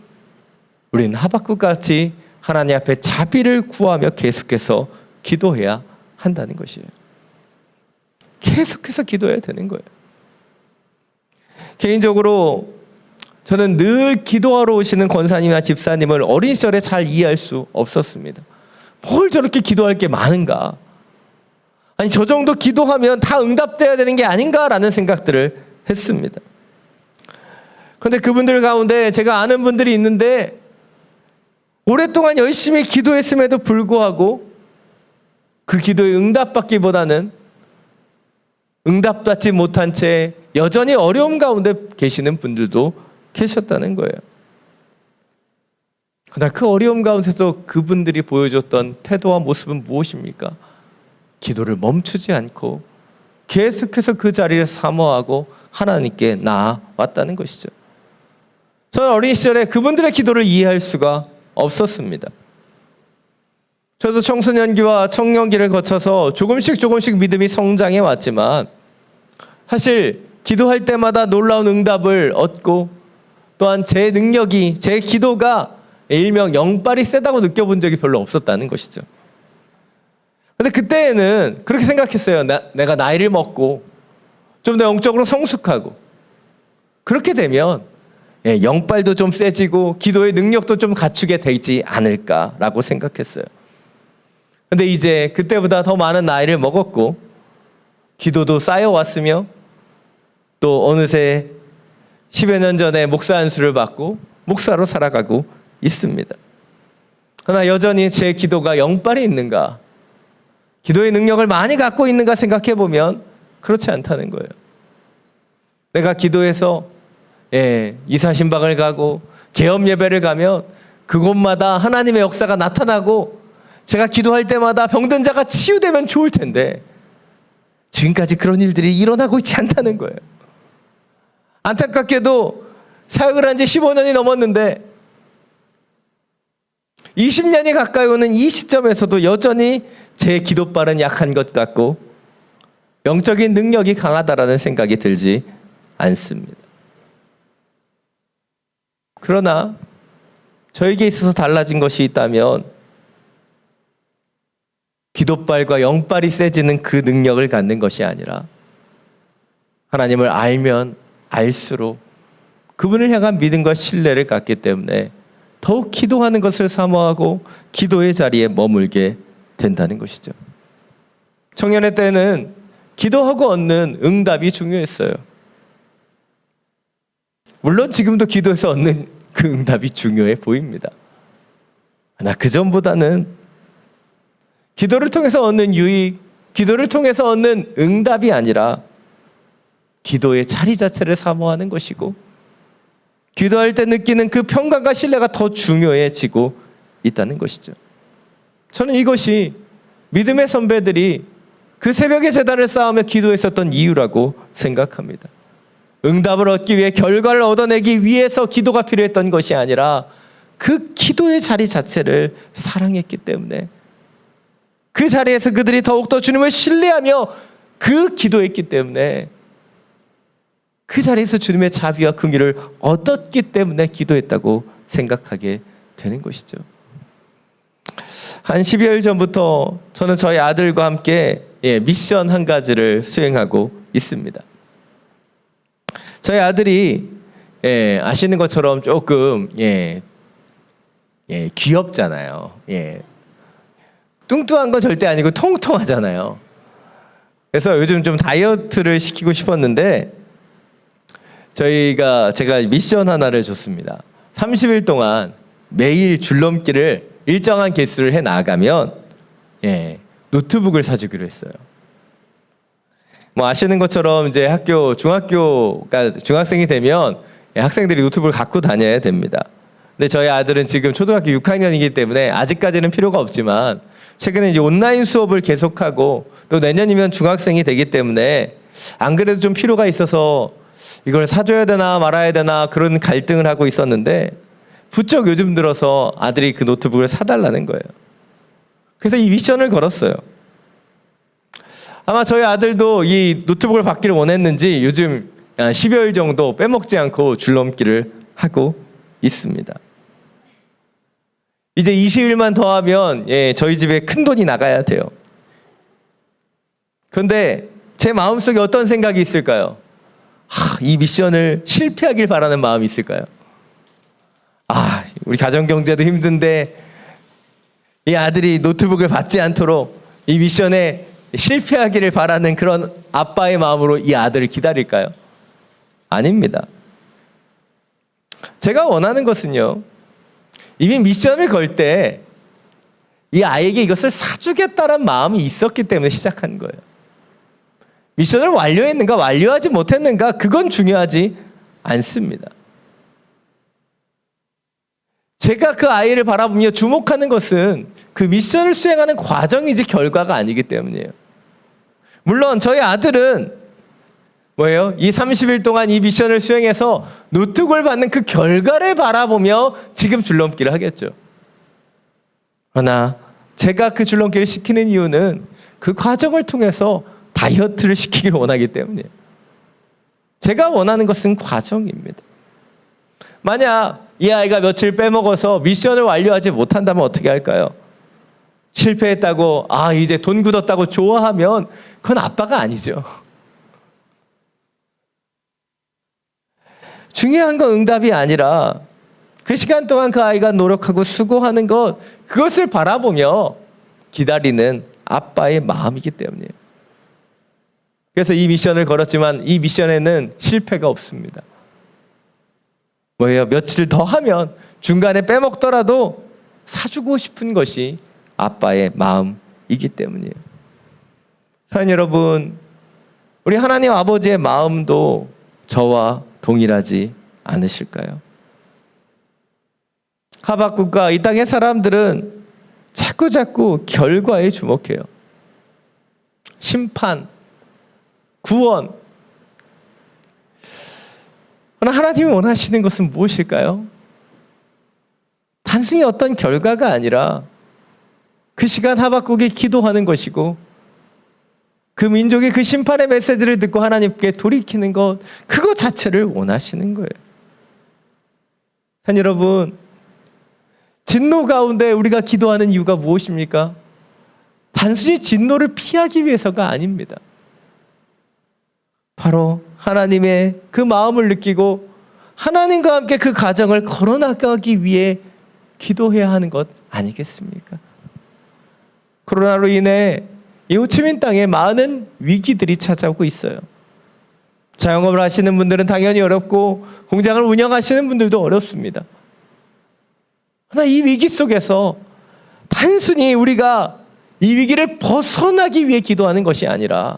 우리는 하박국같이 하나님 앞에 자비를 구하며 계속해서 기도해야 한다는 것이에요. 계속해서 기도해야 되는 거예요. 개인적으로 저는 늘 기도하러 오시는 권사님이나 집사님을 어린 시절에 잘 이해할 수 없었습니다. 뭘 저렇게 기도할 게 많은가? 아니 저 정도 기도하면 다 응답돼야 되는 게 아닌가라는 생각들을 했습니다. 그런데 그분들 가운데 제가 아는 분들이 있는데 오랫동안 열심히 기도했음에도 불구하고 그 기도에 응답받기보다는 응답받지 못한 채 여전히 어려움 가운데 계시는 분들도 계셨다는 거예요. 그러나 그 어려움 가운데서 그분들이 보여줬던 태도와 모습은 무엇입니까? 기도를 멈추지 않고 계속해서 그 자리를 사모하고 하나님께 나아왔다는 것이죠. 저는 어린 시절에 그분들의 기도를 이해할 수가 없었습니다. 저도 청소년기와 청년기를 거쳐서 조금씩 믿음이 성장해 왔지만 사실 기도할 때마다 놀라운 응답을 얻고 또한 제 능력이, 제 기도가 일명 영빨이 세다고 느껴본 적이 별로 없었다는 것이죠. 근데 그때는 그렇게 생각했어요. 내가 나이를 먹고 좀 더 영적으로 성숙하고 그렇게 되면 영빨도 좀 세지고 기도의 능력도 좀 갖추게 되지 않을까라고 생각했어요. 근데 이제 그때보다 더 많은 나이를 먹었고 기도도 쌓여왔으며 또 어느새 10여 년 전에 목사 안수를 받고 목사로 살아가고 있습니다. 그러나 여전히 제 기도가 영빨이 있는가? 기도의 능력을 많이 갖고 있는가 생각해보면 그렇지 않다는 거예요. 내가 기도해서 이사신방을 가고 계엄 예배를 가면 그곳마다 하나님의 역사가 나타나고 제가 기도할 때마다 병든 자가 치유되면 좋을 텐데 지금까지 그런 일들이 일어나고 있지 않다는 거예요. 안타깝게도 사역을 한 지 15년이 넘었는데 20년이 가까이 오는 이 시점에서도 여전히 제 기도빨은 약한 것 같고 영적인 능력이 강하다라는 생각이 들지 않습니다. 그러나 저에게 있어서 달라진 것이 있다면 기도빨과 영빨이 세지는 그 능력을 갖는 것이 아니라 하나님을 알면 알수록 그분을 향한 믿음과 신뢰를 갖기 때문에 더욱 기도하는 것을 사모하고 기도의 자리에 머물게 된다는 것이죠. 청년의 때는 기도하고 얻는 응답이 중요했어요. 물론 지금도 기도해서 얻는 그 응답이 중요해 보입니다. 그러나 그 전보다는 기도를 통해서 얻는 유익, 기도를 통해서 얻는 응답이 아니라 기도의 자리 자체를 사모하는 것이고 기도할 때 느끼는 그 평강과 신뢰가 더 중요해지고 있다는 것이죠. 저는 이것이 믿음의 선배들이 그 새벽의 제단을 쌓으며 기도했었던 이유라고 생각합니다. 응답을 얻기 위해 결과를 얻어내기 위해서 기도가 필요했던 것이 아니라 그 기도의 자리 자체를 사랑했기 때문에 그 자리에서 그들이 더욱더 주님을 신뢰하며 그 기도했기 때문에 그 자리에서 주님의 자비와 긍휼을 얻었기 때문에 기도했다고 생각하게 되는 것이죠. 한 12일 전부터 저는 저희 아들과 함께 미션 한 가지를 수행하고 있습니다. 저희 아들이 아시는 것처럼 조금 귀엽잖아요. 뚱뚱한 건 절대 아니고 통통하잖아요. 그래서 요즘 좀 다이어트를 시키고 싶었는데 제가 미션 하나를 줬습니다. 30일 동안 매일 줄넘기를 일정한 개수를 해 나가면 노트북을 사주기로 했어요. 뭐 아시는 것처럼 이제 중학생이 되면 학생들이 노트북을 갖고 다녀야 됩니다. 근데 저희 아들은 지금 초등학교 6학년이기 때문에 아직까지는 필요가 없지만 최근에 이제 온라인 수업을 계속하고 또 내년이면 중학생이 되기 때문에 안 그래도 좀 필요가 있어서 이걸 사줘야 되나 말아야 되나 그런 갈등을 하고 있었는데 부쩍 요즘 들어서 아들이 그 노트북을 사달라는 거예요. 그래서 이 미션을 걸었어요. 아마 저희 아들도 이 노트북을 받기를 원했는지 요즘 10여일 정도 빼먹지 않고 줄넘기를 하고 있습니다. 이제 20일만 더 하면 저희 집에 큰 돈이 나가야 돼요. 그런데 제 마음속에 어떤 생각이 있을까요? 이 미션을 실패하길 바라는 마음이 있을까요? 우리 가정 경제도 힘든데 이 아들이 노트북을 받지 않도록 이 미션에 실패하기를 바라는 그런 아빠의 마음으로 이 아들을 기다릴까요? 아닙니다. 제가 원하는 것은요, 이미 미션을 걸 때 이 아이에게 이것을 사주겠다는 마음이 있었기 때문에 시작한 거예요. 미션을 완료했는가 완료하지 못했는가 그건 중요하지 않습니다. 제가 그 아이를 바라보며 주목하는 것은 그 미션을 수행하는 과정이지 결과가 아니기 때문이에요. 물론 저희 아들은 뭐예요? 이 30일 동안 이 미션을 수행해서 노트북을 받는 그 결과를 바라보며 지금 줄넘기를 하겠죠. 그러나 제가 그 줄넘기를 시키는 이유는 그 과정을 통해서 다이어트를 시키기를 원하기 때문이에요. 제가 원하는 것은 과정입니다. 만약 이 아이가 며칠 빼먹어서 미션을 완료하지 못한다면 어떻게 할까요? 실패했다고 이제 돈 굳었다고 좋아하면 그건 아빠가 아니죠. 중요한 건 응답이 아니라 그 시간 동안 그 아이가 노력하고 수고하는 것, 그것을 바라보며 기다리는 아빠의 마음이기 때문이에요. 그래서 이 미션을 걸었지만 이 미션에는 실패가 없습니다. 뭐예요? 며칠 더 하면 중간에 빼먹더라도 사주고 싶은 것이 아빠의 마음이기 때문이에요. 사랑하는 여러분, 우리 하나님 아버지의 마음도 저와 동일하지 않으실까요? 하박국과 이 땅의 사람들은 자꾸 결과에 주목해요. 심판, 구원. 그러나 하나님이 원하시는 것은 무엇일까요? 단순히 어떤 결과가 아니라 그 시간 하박국이 기도하는 것이고 그 민족이 그 심판의 메시지를 듣고 하나님께 돌이키는 것, 그것 자체를 원하시는 거예요. 여러분, 진노 가운데 우리가 기도하는 이유가 무엇입니까? 단순히 진노를 피하기 위해서가 아닙니다. 바로 하나님의 그 마음을 느끼고 하나님과 함께 그 가정을 걸어나가기 위해 기도해야 하는 것 아니겠습니까? 코로나로 인해 이 호치민 땅에 많은 위기들이 찾아오고 있어요. 자영업을 하시는 분들은 당연히 어렵고 공장을 운영하시는 분들도 어렵습니다. 그러나 이 위기 속에서 단순히 우리가 이 위기를 벗어나기 위해 기도하는 것이 아니라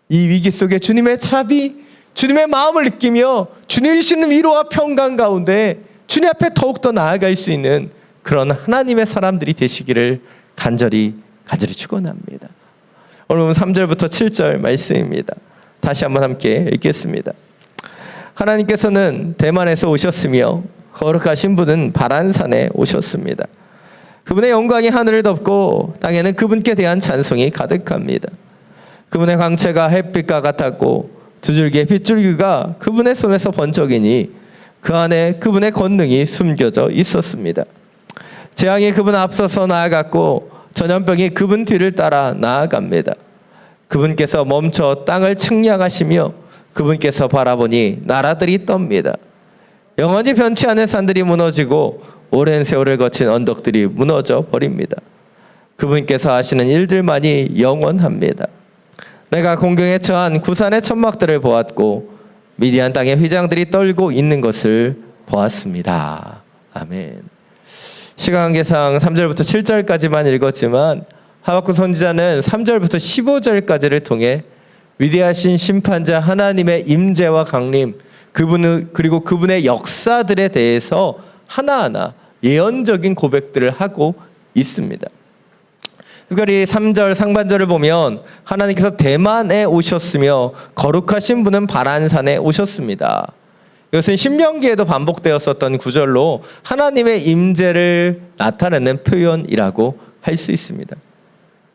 이 위기 속에 주님의 자비, 주님의 마음을 느끼며 주님이 주시는 위로와 평강 가운데 주님 앞에 더욱더 나아갈 수 있는 그런 하나님의 사람들이 되시기를 간절히 축원합니다. 오늘 3절부터 7절 말씀입니다. 다시 한번 함께 읽겠습니다. 하나님께서는 대만에서 오셨으며 거룩하신 분은 바란산에 오셨습니다. 그분의 영광이 하늘을 덮고 땅에는 그분께 대한 찬송이 가득합니다. 그분의 광채가 햇빛과 같았고 두 줄기의 빗줄기가 그분의 손에서 번쩍이니 그 안에 그분의 권능이 숨겨져 있었습니다. 재앙이 그분 앞서서 나아갔고 전염병이 그분 뒤를 따라 나아갑니다. 그분께서 멈춰 땅을 측량하시며 그분께서 바라보니 나라들이 떱니다. 영원히 변치 않은 산들이 무너지고 오랜 세월을 거친 언덕들이 무너져 버립니다. 그분께서 하시는 일들만이 영원합니다. 내가 공경에 처한 구산의 천막들을 보았고 미디안 땅의 휘장들이 떨고 있는 것을 보았습니다. 아멘. 시간 관계상 3절부터 7절까지만 읽었지만 하박국 선지자는 3절부터 15절까지를 통해 위대하신 심판자 하나님의 임재와 강림, 그리고 그분의 역사들에 대해서 하나하나 예언적인 고백들을 하고 있습니다. 특별히 3절 상반절을 보면 하나님께서 대만에 오셨으며 거룩하신 분은 바란산에 오셨습니다. 이것은 신명기에도 반복되었었던 구절로 하나님의 임재를 나타내는 표현이라고 할 수 있습니다.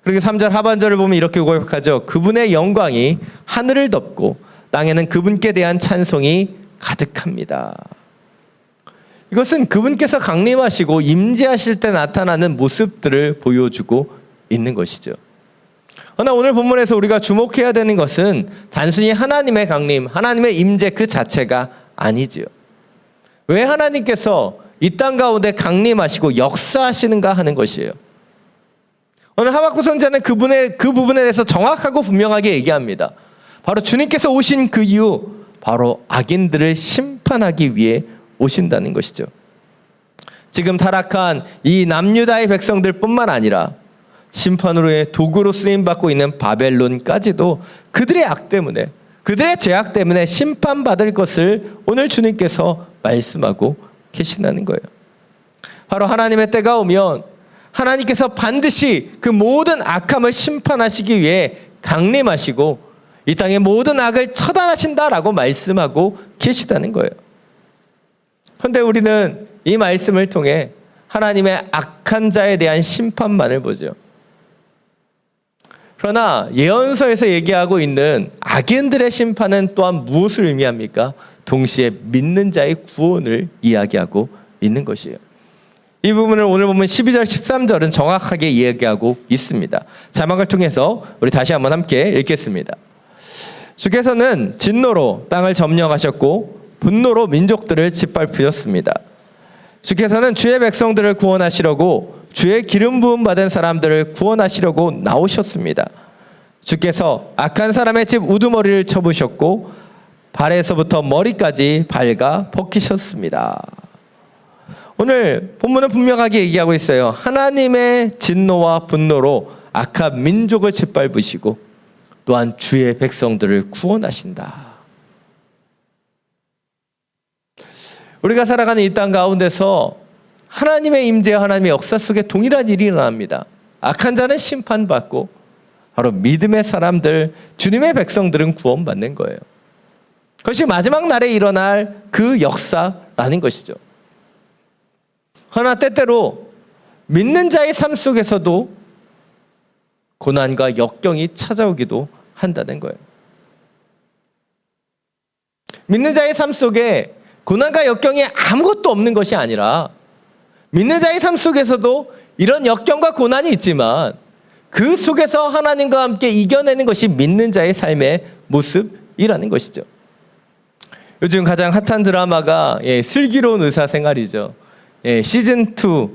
그리고 3절 하반절을 보면 이렇게 고백하죠. 그분의 영광이 하늘을 덮고 땅에는 그분께 대한 찬송이 가득합니다. 이것은 그분께서 강림하시고 임재하실 때 나타나는 모습들을 보여주고 있는 것이죠. 그러나 오늘 본문에서 우리가 주목해야 되는 것은 단순히 하나님의 강림, 하나님의 임재 그 자체가 아니지요. 왜 하나님께서 이 땅 가운데 강림하시고 역사하시는가 하는 것이에요. 오늘 하박국 선지자는 그 부분에 대해서 정확하고 분명하게 얘기합니다. 바로 주님께서 오신 그 이유, 바로 악인들을 심판하기 위해 오신다는 것이죠. 지금 타락한 이 남유다의 백성들뿐만 아니라 심판으로의 도구로 쓰임받고 있는 바벨론까지도 그들의 악 때문에, 그들의 죄악 때문에 심판받을 것을 오늘 주님께서 말씀하고 계신다는 거예요. 바로 하나님의 때가 오면 하나님께서 반드시 그 모든 악함을 심판하시기 위해 강림하시고 이 땅의 모든 악을 처단하신다라고 말씀하고 계시다는 거예요. 그런데 우리는 이 말씀을 통해 하나님의 악한 자에 대한 심판만을 보죠. 그러나 예언서에서 얘기하고 있는 악인들의 심판은 또한 무엇을 의미합니까? 동시에 믿는 자의 구원을 이야기하고 있는 것이에요. 이 부분을 오늘 보면 12절, 13절은 정확하게 이야기하고 있습니다. 자막을 통해서 우리 다시 한번 함께 읽겠습니다. 주께서는 진노로 땅을 점령하셨고 분노로 민족들을 짓밟으셨습니다. 주께서는 주의 백성들을 구원하시려고 주의 기름 부음 받은 사람들을 구원하시려고 나오셨습니다. 주께서 악한 사람의 집 우두머리를 쳐부셨고 발에서부터 머리까지 발가 벗기셨습니다. 오늘 본문은 분명하게 얘기하고 있어요. 하나님의 진노와 분노로 악한 민족을 짓밟으시고 또한 주의 백성들을 구원하신다. 우리가 살아가는 이 땅 가운데서 하나님의 임재와 하나님의 역사 속에 동일한 일이 일어납니다. 악한 자는 심판받고 바로 믿음의 사람들, 주님의 백성들은 구원받는 거예요. 그것이 마지막 날에 일어날 그 역사라는 것이죠. 그러나 때때로 믿는 자의 삶 속에서도 고난과 역경이 찾아오기도 한다는 거예요. 믿는 자의 삶 속에 고난과 역경이 아무것도 없는 것이 아니라 믿는 자의 삶 속에서도 이런 역경과 고난이 있지만 그 속에서 하나님과 함께 이겨내는 것이 믿는 자의 삶의 모습이라는 것이죠. 요즘 가장 핫한 드라마가 슬기로운 의사생활이죠. 시즌2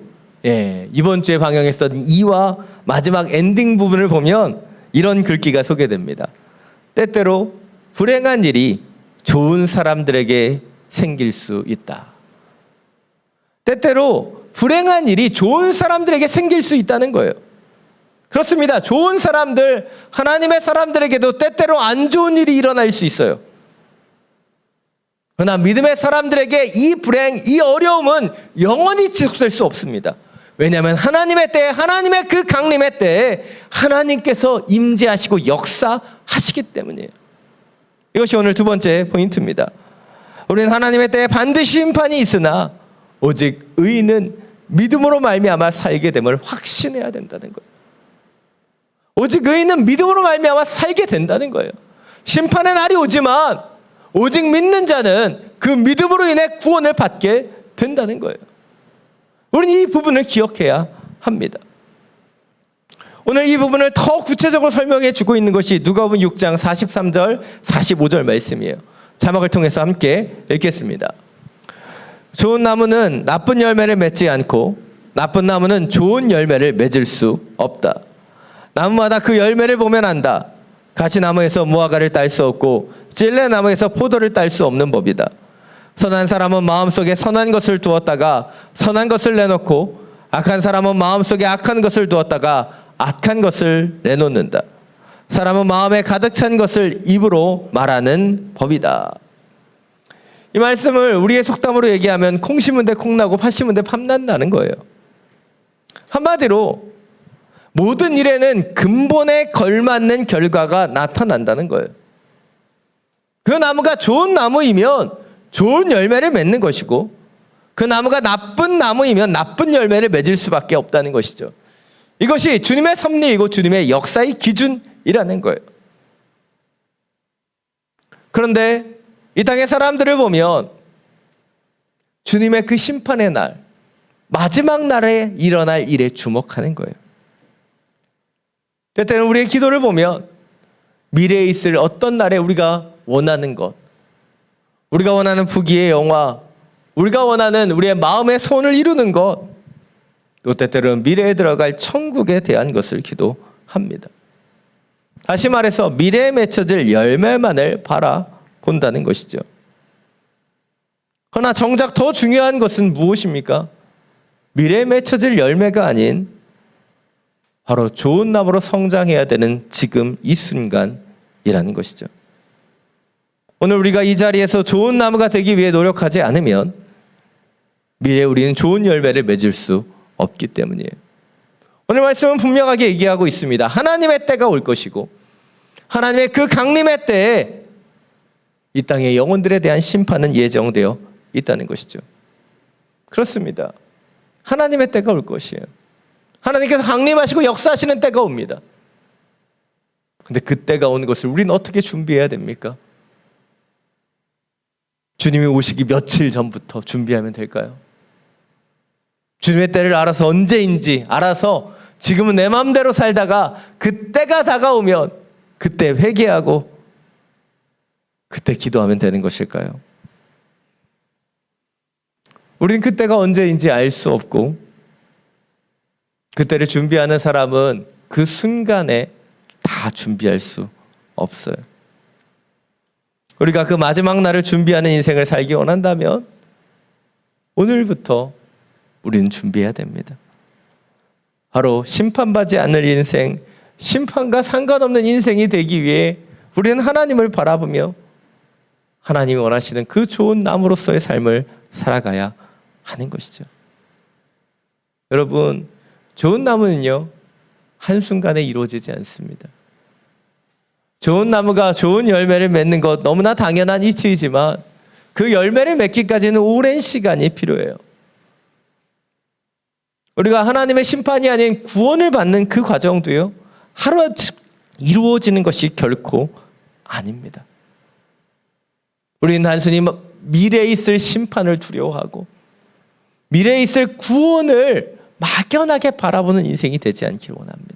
이번 주에 방영했던 2화 마지막 엔딩 부분을 보면 이런 글귀가 소개됩니다. 때때로 불행한 일이 좋은 사람들에게 생길 수 있다. 때때로 불행한 일이 좋은 사람들에게 생길 수 있다는 거예요. 그렇습니다. 좋은 사람들, 하나님의 사람들에게도 때때로 안 좋은 일이 일어날 수 있어요. 그러나 믿음의 사람들에게 이 불행, 이 어려움은 영원히 지속될 수 없습니다. 왜냐하면 하나님의 때에, 하나님의 그 강림의 때에 하나님께서 임재하시고 역사하시기 때문이에요. 이것이 오늘 두 번째 포인트입니다. 우리는 하나님의 때에 반드시 심판이 있으나 오직 의인은 믿음으로 말미암아 살게 됨을 확신해야 된다는 거예요. 오직 의인은 믿음으로 말미암아 살게 된다는 거예요. 심판의 날이 오지만 오직 믿는 자는 그 믿음으로 인해 구원을 받게 된다는 거예요. 우리는 이 부분을 기억해야 합니다. 오늘 이 부분을 더 구체적으로 설명해 주고 있는 것이 누가복음 6장 43절, 45절 말씀이에요. 자막을 통해서 함께 읽겠습니다. 좋은 나무는 나쁜 열매를 맺지 않고 나쁜 나무는 좋은 열매를 맺을 수 없다. 나무마다 그 열매를 보면 안다. 가시나무에서 무화과를 딸 수 없고 찔레나무에서 포도를 딸 수 없는 법이다. 선한 사람은 마음속에 선한 것을 두었다가 선한 것을 내놓고 악한 사람은 마음속에 악한 것을 두었다가 악한 것을 내놓는다. 사람은 마음에 가득 찬 것을 입으로 말하는 법이다. 이 말씀을 우리의 속담으로 얘기하면 콩 심은 데 콩 나고 팥 심은 데 팥 난다는 거예요. 한마디로 모든 일에는 근본에 걸맞는 결과가 나타난다는 거예요. 그 나무가 좋은 나무이면 좋은 열매를 맺는 것이고 그 나무가 나쁜 나무이면 나쁜 열매를 맺을 수밖에 없다는 것이죠. 이것이 주님의 섭리이고 주님의 역사의 기준이라는 거예요. 그런데 이 땅의 사람들을 보면 주님의 그 심판의 날, 마지막 날에 일어날 일에 주목하는 거예요. 때때는 우리의 기도를 보면 미래에 있을 어떤 날에 우리가 원하는 것, 우리가 원하는 부귀의 영화, 우리가 원하는 우리의 마음의 소원을 이루는 것, 또 때때로는 미래에 들어갈 천국에 대한 것을 기도합니다. 다시 말해서 미래에 맺혀질 열매만을 바라본다는 것이죠. 그러나 정작 더 중요한 것은 무엇입니까? 미래에 맺혀질 열매가 아닌 바로 좋은 나무로 성장해야 되는 지금 이 순간이라는 것이죠. 오늘 우리가 이 자리에서 좋은 나무가 되기 위해 노력하지 않으면 미래에 우리는 좋은 열매를 맺을 수 없기 때문이에요. 오늘 말씀은 분명하게 얘기하고 있습니다. 하나님의 때가 올 것이고 하나님의 그 강림의 때에 이 땅의 영혼들에 대한 심판은 예정되어 있다는 것이죠. 그렇습니다. 하나님의 때가 올 것이에요. 하나님께서 강림하시고 역사하시는 때가 옵니다. 근데 그 때가 온 것을 우리는 어떻게 준비해야 됩니까? 주님이 오시기 며칠 전부터 준비하면 될까요? 주님의 때를 알아서 언제인지 알아서 지금은 내 마음대로 살다가 그 때가 다가오면 그때 회개하고 그때 기도하면 되는 것일까요? 우리는 그때가 언제인지 알 수 없고 그때를 준비하는 사람은 그 순간에 다 준비할 수 없어요. 우리가 그 마지막 날을 준비하는 인생을 살기 원한다면 오늘부터 우리는 준비해야 됩니다. 바로 심판받지 않을 인생, 심판과 상관없는 인생이 되기 위해 우리는 하나님을 바라보며 하나님이 원하시는 그 좋은 나무로서의 삶을 살아가야 하는 것이죠. 여러분, 좋은 나무는요, 한순간에 이루어지지 않습니다. 좋은 나무가 좋은 열매를 맺는 것 너무나 당연한 이치이지만 그 열매를 맺기까지는 오랜 시간이 필요해요. 우리가 하나님의 심판이 아닌 구원을 받는 그 과정도요, 하루아침 이루어지는 것이 결코 아닙니다. 우리는 단순히 미래에 있을 심판을 두려워하고 미래에 있을 구원을 막연하게 바라보는 인생이 되지 않길 원합니다.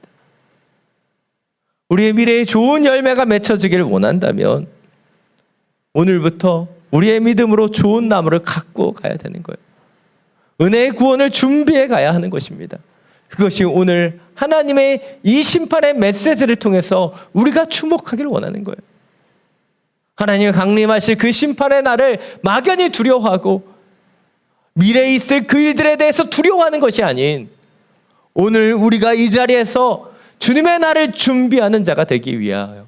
우리의 미래에 좋은 열매가 맺혀지기를 원한다면 오늘부터 우리의 믿음으로 좋은 나무를 갖고 가야 되는 거예요. 은혜의 구원을 준비해 가야 하는 것입니다. 그것이 오늘 하나님의 이 심판의 메시지를 통해서 우리가 주목하기를 원하는 거예요. 하나님이 강림하실 그 심판의 날을 막연히 두려워하고 미래에 있을 그 일들에 대해서 두려워하는 것이 아닌 오늘 우리가 이 자리에서 주님의 날을 준비하는 자가 되기 위하여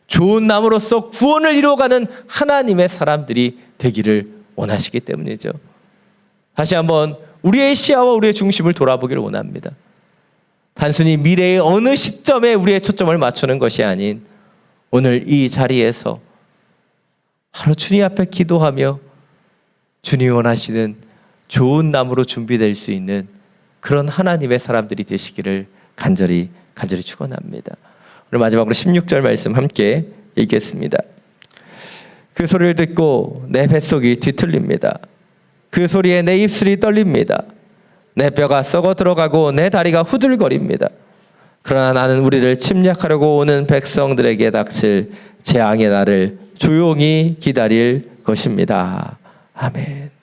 좋은 나무로서 구원을 이루어가는 하나님의 사람들이 되기를 원하시기 때문이죠. 다시 한번 우리의 시야와 우리의 중심을 돌아보기를 원합니다. 단순히 미래의 어느 시점에 우리의 초점을 맞추는 것이 아닌 오늘 이 자리에서 바로 주님 앞에 기도하며 주님이 원하시는 좋은 나무로 준비될 수 있는 그런 하나님의 사람들이 되시기를 간절히 축원합니다. 오늘 마지막으로 16절 말씀 함께 읽겠습니다. 그 소리를 듣고 내 뱃속이 뒤틀립니다. 그 소리에 내 입술이 떨립니다. 내 뼈가 썩어 들어가고 내 다리가 후들거립니다. 그러나 나는 우리를 침략하려고 오는 백성들에게 닥칠 재앙의 날을 조용히 기다릴 것입니다. 아멘.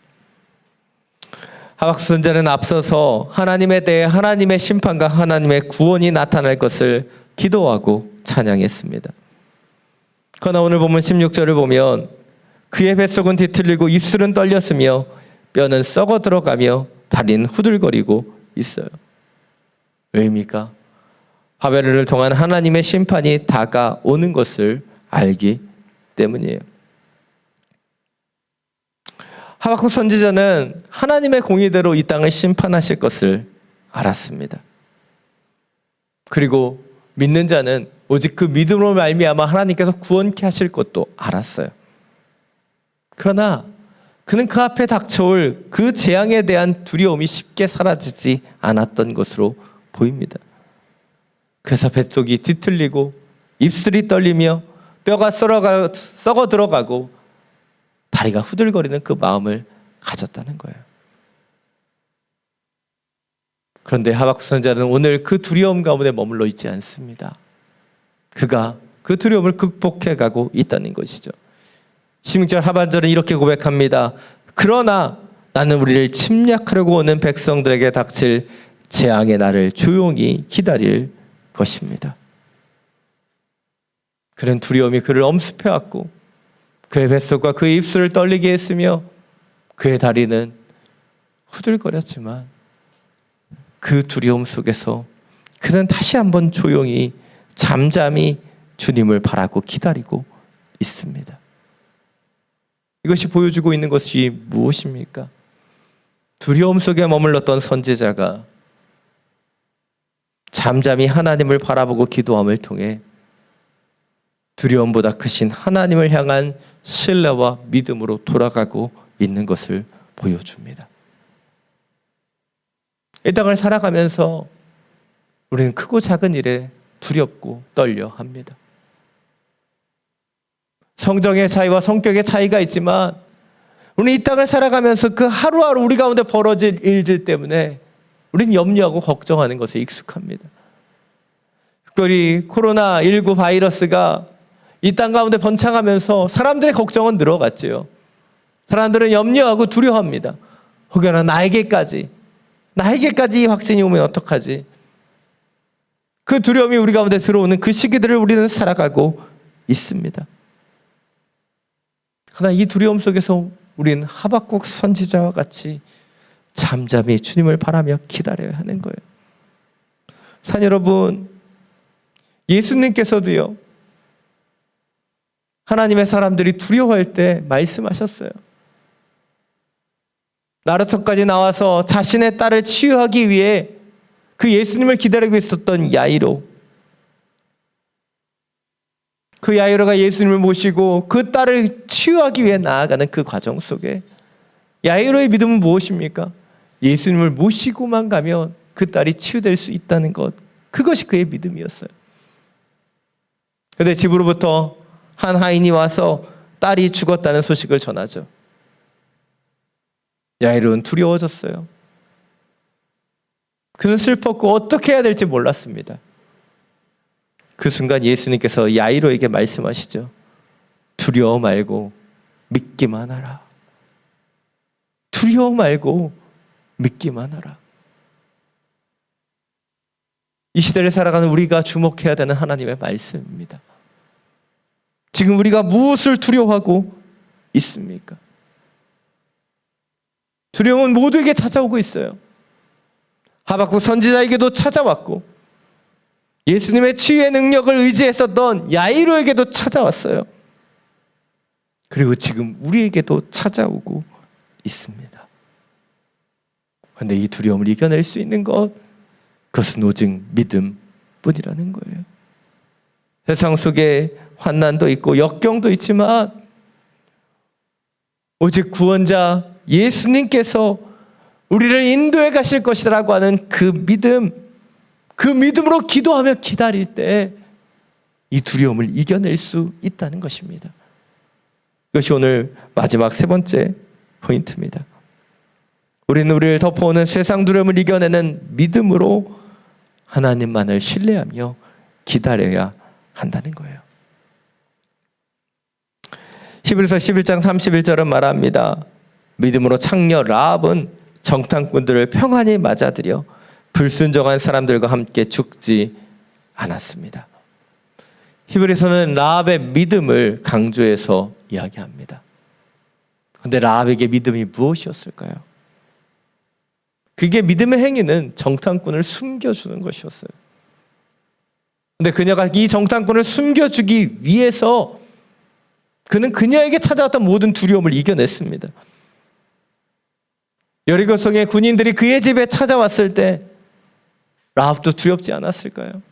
하박국 선지자는 앞서서 하나님에 대해 하나님의 심판과 하나님의 구원이 나타날 것을 기도하고 찬양했습니다. 그러나 오늘 보면 16절을 보면 그의 뱃속은 뒤틀리고 입술은 떨렸으며 뼈는 썩어 들어가며 다리는 후들거리고 있어요. 왜입니까? 바벨론을 통한 하나님의 심판이 다가오는 것을 알기 때문이에요. 하박국 선지자는 하나님의 공의대로 이 땅을 심판하실 것을 알았습니다. 그리고 믿는 자는 오직 그 믿음으로 말미암아 하나님께서 구원케 하실 것도 알았어요. 그러나 그는 그 앞에 닥쳐올 그 재앙에 대한 두려움이 쉽게 사라지지 않았던 것으로 보입니다. 그래서 뱃속이 뒤틀리고 입술이 떨리며 뼈가 썩어 들어가고 다리가 후들거리는 그 마음을 가졌다는 거예요. 그런데 하박국 선지자는 오늘 그 두려움 가운데 머물러 있지 않습니다. 그가 그 두려움을 극복해 가고 있다는 것이죠. 16절 하반절은 이렇게 고백합니다. 그러나 나는 우리를 침략하려고 오는 백성들에게 닥칠 재앙의 날을 조용히 기다릴 것입니다. 그런 두려움이 그를 엄습해왔고 그의 뱃속과 그의 입술을 떨리게 했으며 그의 다리는 후들거렸지만 그 두려움 속에서 그는 다시 한번 조용히 잠잠히 주님을 바라고 기다리고 있습니다. 이것이 보여주고 있는 것이 무엇입니까? 두려움 속에 머물렀던 선지자가 잠잠히 하나님을 바라보고 기도함을 통해 두려움보다 크신 하나님을 향한 신뢰와 믿음으로 돌아가고 있는 것을 보여줍니다. 이 땅을 살아가면서 우리는 크고 작은 일에 두렵고 떨려 합니다. 성정의 차이와 성격의 차이가 있지만 우리는 이 땅을 살아가면서 그 하루하루 우리 가운데 벌어질 일들 때문에 우리는 염려하고 걱정하는 것에 익숙합니다. 특별히 코로나19 바이러스가 이 땅 가운데 번창하면서 사람들의 걱정은 늘어갔지요. 사람들은 염려하고 두려워합니다. 혹여나 나에게까지 이 확진이 오면 어떡하지? 그 두려움이 우리 가운데 들어오는 그 시기들을 우리는 살아가고 있습니다. 그러나 이 두려움 속에서 우리는 하박국 선지자와 같이 잠잠히 주님을 바라며 기다려야 하는 거예요. 산 여러분, 예수님께서도요, 하나님의 사람들이 두려워할 때 말씀하셨어요. 나루터까지 나와서 자신의 딸을 치유하기 위해 그 예수님을 기다리고 있었던 야이로, 그 야이로가 예수님을 모시고 그 딸을 치유하기 위해 나아가는 그 과정 속에 야이로의 믿음은 무엇입니까? 예수님을 모시고만 가면 그 딸이 치유될 수 있다는 것, 그것이 그의 믿음이었어요. 그런데 집으로부터 한 하인이 와서 딸이 죽었다는 소식을 전하죠. 야이로는 두려워졌어요. 그는 슬펐고 어떻게 해야 될지 몰랐습니다. 그 순간 예수님께서 야이로에게 말씀하시죠. 두려워 말고 믿기만 하라. 두려워 말고 믿기만 하라. 이 시대를 살아가는 우리가 주목해야 되는 하나님의 말씀입니다. 지금 우리가 무엇을 두려워하고 있습니까? 두려움은 모두에게 찾아오고 있어요. 하박국 선지자에게도 찾아왔고 예수님의 치유의 능력을 의지했었던 야이로에게도 찾아왔어요. 그리고 지금 우리에게도 찾아오고 있습니다. 그런데 이 두려움을 이겨낼 수 있는 것, 그것은 오직 믿음뿐이라는 거예요. 세상 속에 환난도 있고 역경도 있지만 오직 구원자 예수님께서 우리를 인도해 가실 것이라고 하는 그 믿음으로 기도하며 기다릴 때 이 두려움을 이겨낼 수 있다는 것입니다. 이것이 오늘 마지막 세 번째 포인트입니다. 우리는 우리를 덮어오는 세상 두려움을 이겨내는 믿음으로 하나님만을 신뢰하며 기다려야 한다는 거예요. 히브리서 11장 31절은 말합니다. 믿음으로 창녀 라합은 정탐꾼들을 평안히 맞아들여 불순종한 사람들과 함께 죽지 않았습니다. 히브리서는 라합의 믿음을 강조해서 이야기합니다. 그런데 라합에게 믿음이 무엇이었을까요? 그게 믿음의 행위는 정탐꾼을 숨겨주는 것이었어요. 그런데 그녀가 이 정탐꾼을 숨겨주기 위해서 그는 그녀에게 찾아왔던 모든 두려움을 이겨냈습니다. 여리고성의 군인들이 그의 집에 찾아왔을 때 라합도 두렵지 않았을까요?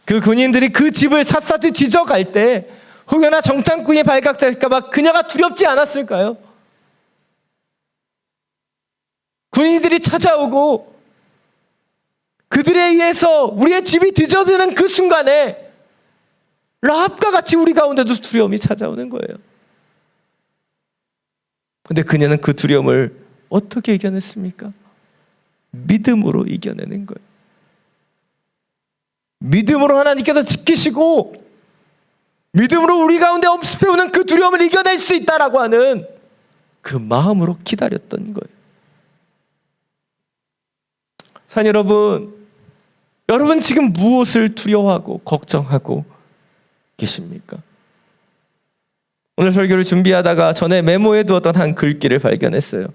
그 군인들이 그 집을 샅샅이 뒤져갈 때 혹여나 정탐꾼이 발각될까 봐 그녀가 두렵지 않았을까요? 군인들이 찾아오고 그들에 의해서 우리의 집이 뒤져드는 그 순간에 라합과 같이 우리 가운데도 두려움이 찾아오는 거예요. 근데 그녀는 그 두려움을 어떻게 이겨냈습니까? 믿음으로 이겨내는 거예요. 믿음으로 하나님께서 지키시고 믿음으로 우리 가운데 엄습해오는 그 두려움을 이겨낼 수 있다라고 하는 그 마음으로 기다렸던 거예요. 사랑 여러분 지금 무엇을 두려워하고 걱정하고 계십니까? 오늘 설교를 준비하다가 전에 메모해 두었던 한 글귀를 발견했어요.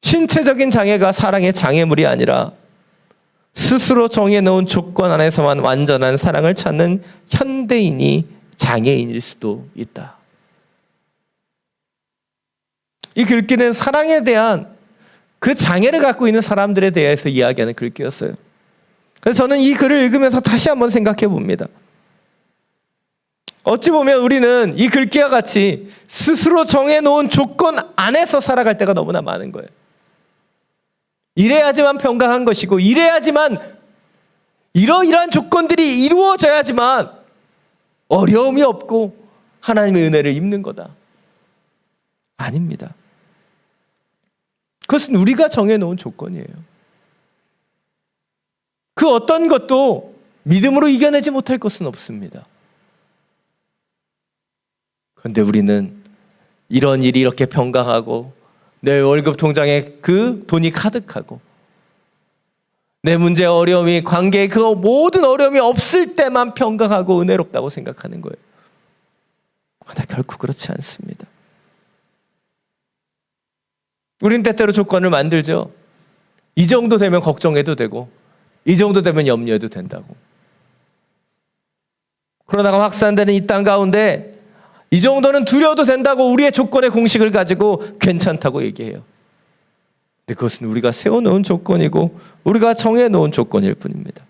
신체적인 장애가 사랑의 장애물이 아니라 스스로 정해놓은 조건 안에서만 완전한 사랑을 찾는 현대인이 장애인일 수도 있다. 이 글귀는 사랑에 대한 그 장애를 갖고 있는 사람들에 대해서 이야기하는 글귀였어요. 그래서 저는 이 글을 읽으면서 다시 한번 생각해 봅니다. 어찌 보면 우리는 이 글귀와 같이 스스로 정해놓은 조건 안에서 살아갈 때가 너무나 많은 거예요. 이래야지만 평강한 것이고 이래야지만 이러이러한 조건들이 이루어져야지만 어려움이 없고 하나님의 은혜를 입는 거다. 아닙니다. 그것은 우리가 정해놓은 조건이에요. 그 어떤 것도 믿음으로 이겨내지 못할 것은 없습니다. 그런데 우리는 이런 일이 이렇게 평강하고 내 월급 통장에 그 돈이 가득하고 내 문제 어려움이 관계에 그 모든 어려움이 없을 때만 평강하고 은혜롭다고 생각하는 거예요. 그러나 결코 그렇지 않습니다. 우린 때때로 조건을 만들죠. 이 정도 되면 걱정해도 되고 이 정도 되면 염려해도 된다고. 코로나가 확산되는 이 땅 가운데 이 정도는 두려워도 된다고 우리의 조건의 공식을 가지고 괜찮다고 얘기해요. 근데 그것은 우리가 세워놓은 조건이고 우리가 정해놓은 조건일 뿐입니다.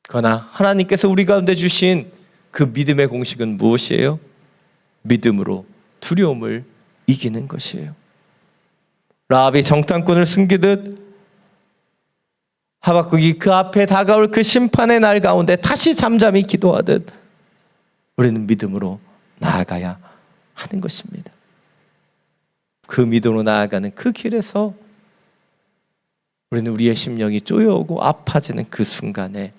그러나 하나님께서 우리 가운데 주신 그 믿음의 공식은 무엇이에요? 믿음으로 두려움을 이기는 것이에요. 라합이 정탐꾼을 숨기듯 하박국이 그 앞에 다가올 그 심판의 날 가운데 다시 잠잠히 기도하듯 우리는 믿음으로 나아가야 하는 것입니다. 그 믿음으로 나아가는 그 길에서 우리는 우리의 심령이 쪼여오고 아파지는 그 순간에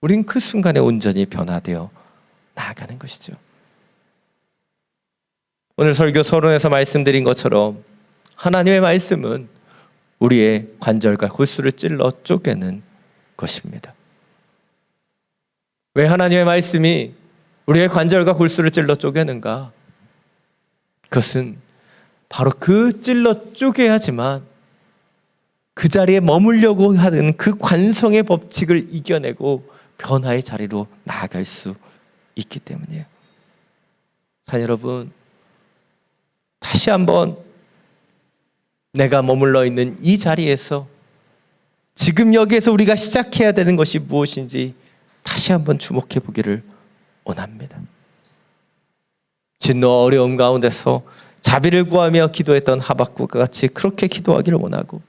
우린 그 순간에 온전히 변화되어 나아가는 것이죠. 오늘 설교 서론에서 말씀드린 것처럼 하나님의 말씀은 우리의 관절과 골수를 찔러 쪼개는 것입니다. 왜 하나님의 말씀이 우리의 관절과 골수를 찔러 쪼개는가? 그것은 바로 그 찔러 쪼개야지만 그 자리에 머물려고 하는 그 관성의 법칙을 이겨내고 변화의 자리로 나아갈 수 있기 때문이에요. 자, 여러분, 다시 한번 내가 머물러 있는 이 자리에서 지금 여기에서 우리가 시작해야 되는 것이 무엇인지 다시 한번 주목해 보기를 원합니다. 진노와 어려움 가운데서 자비를 구하며 기도했던 하박국과 같이 그렇게 기도하기를 원하고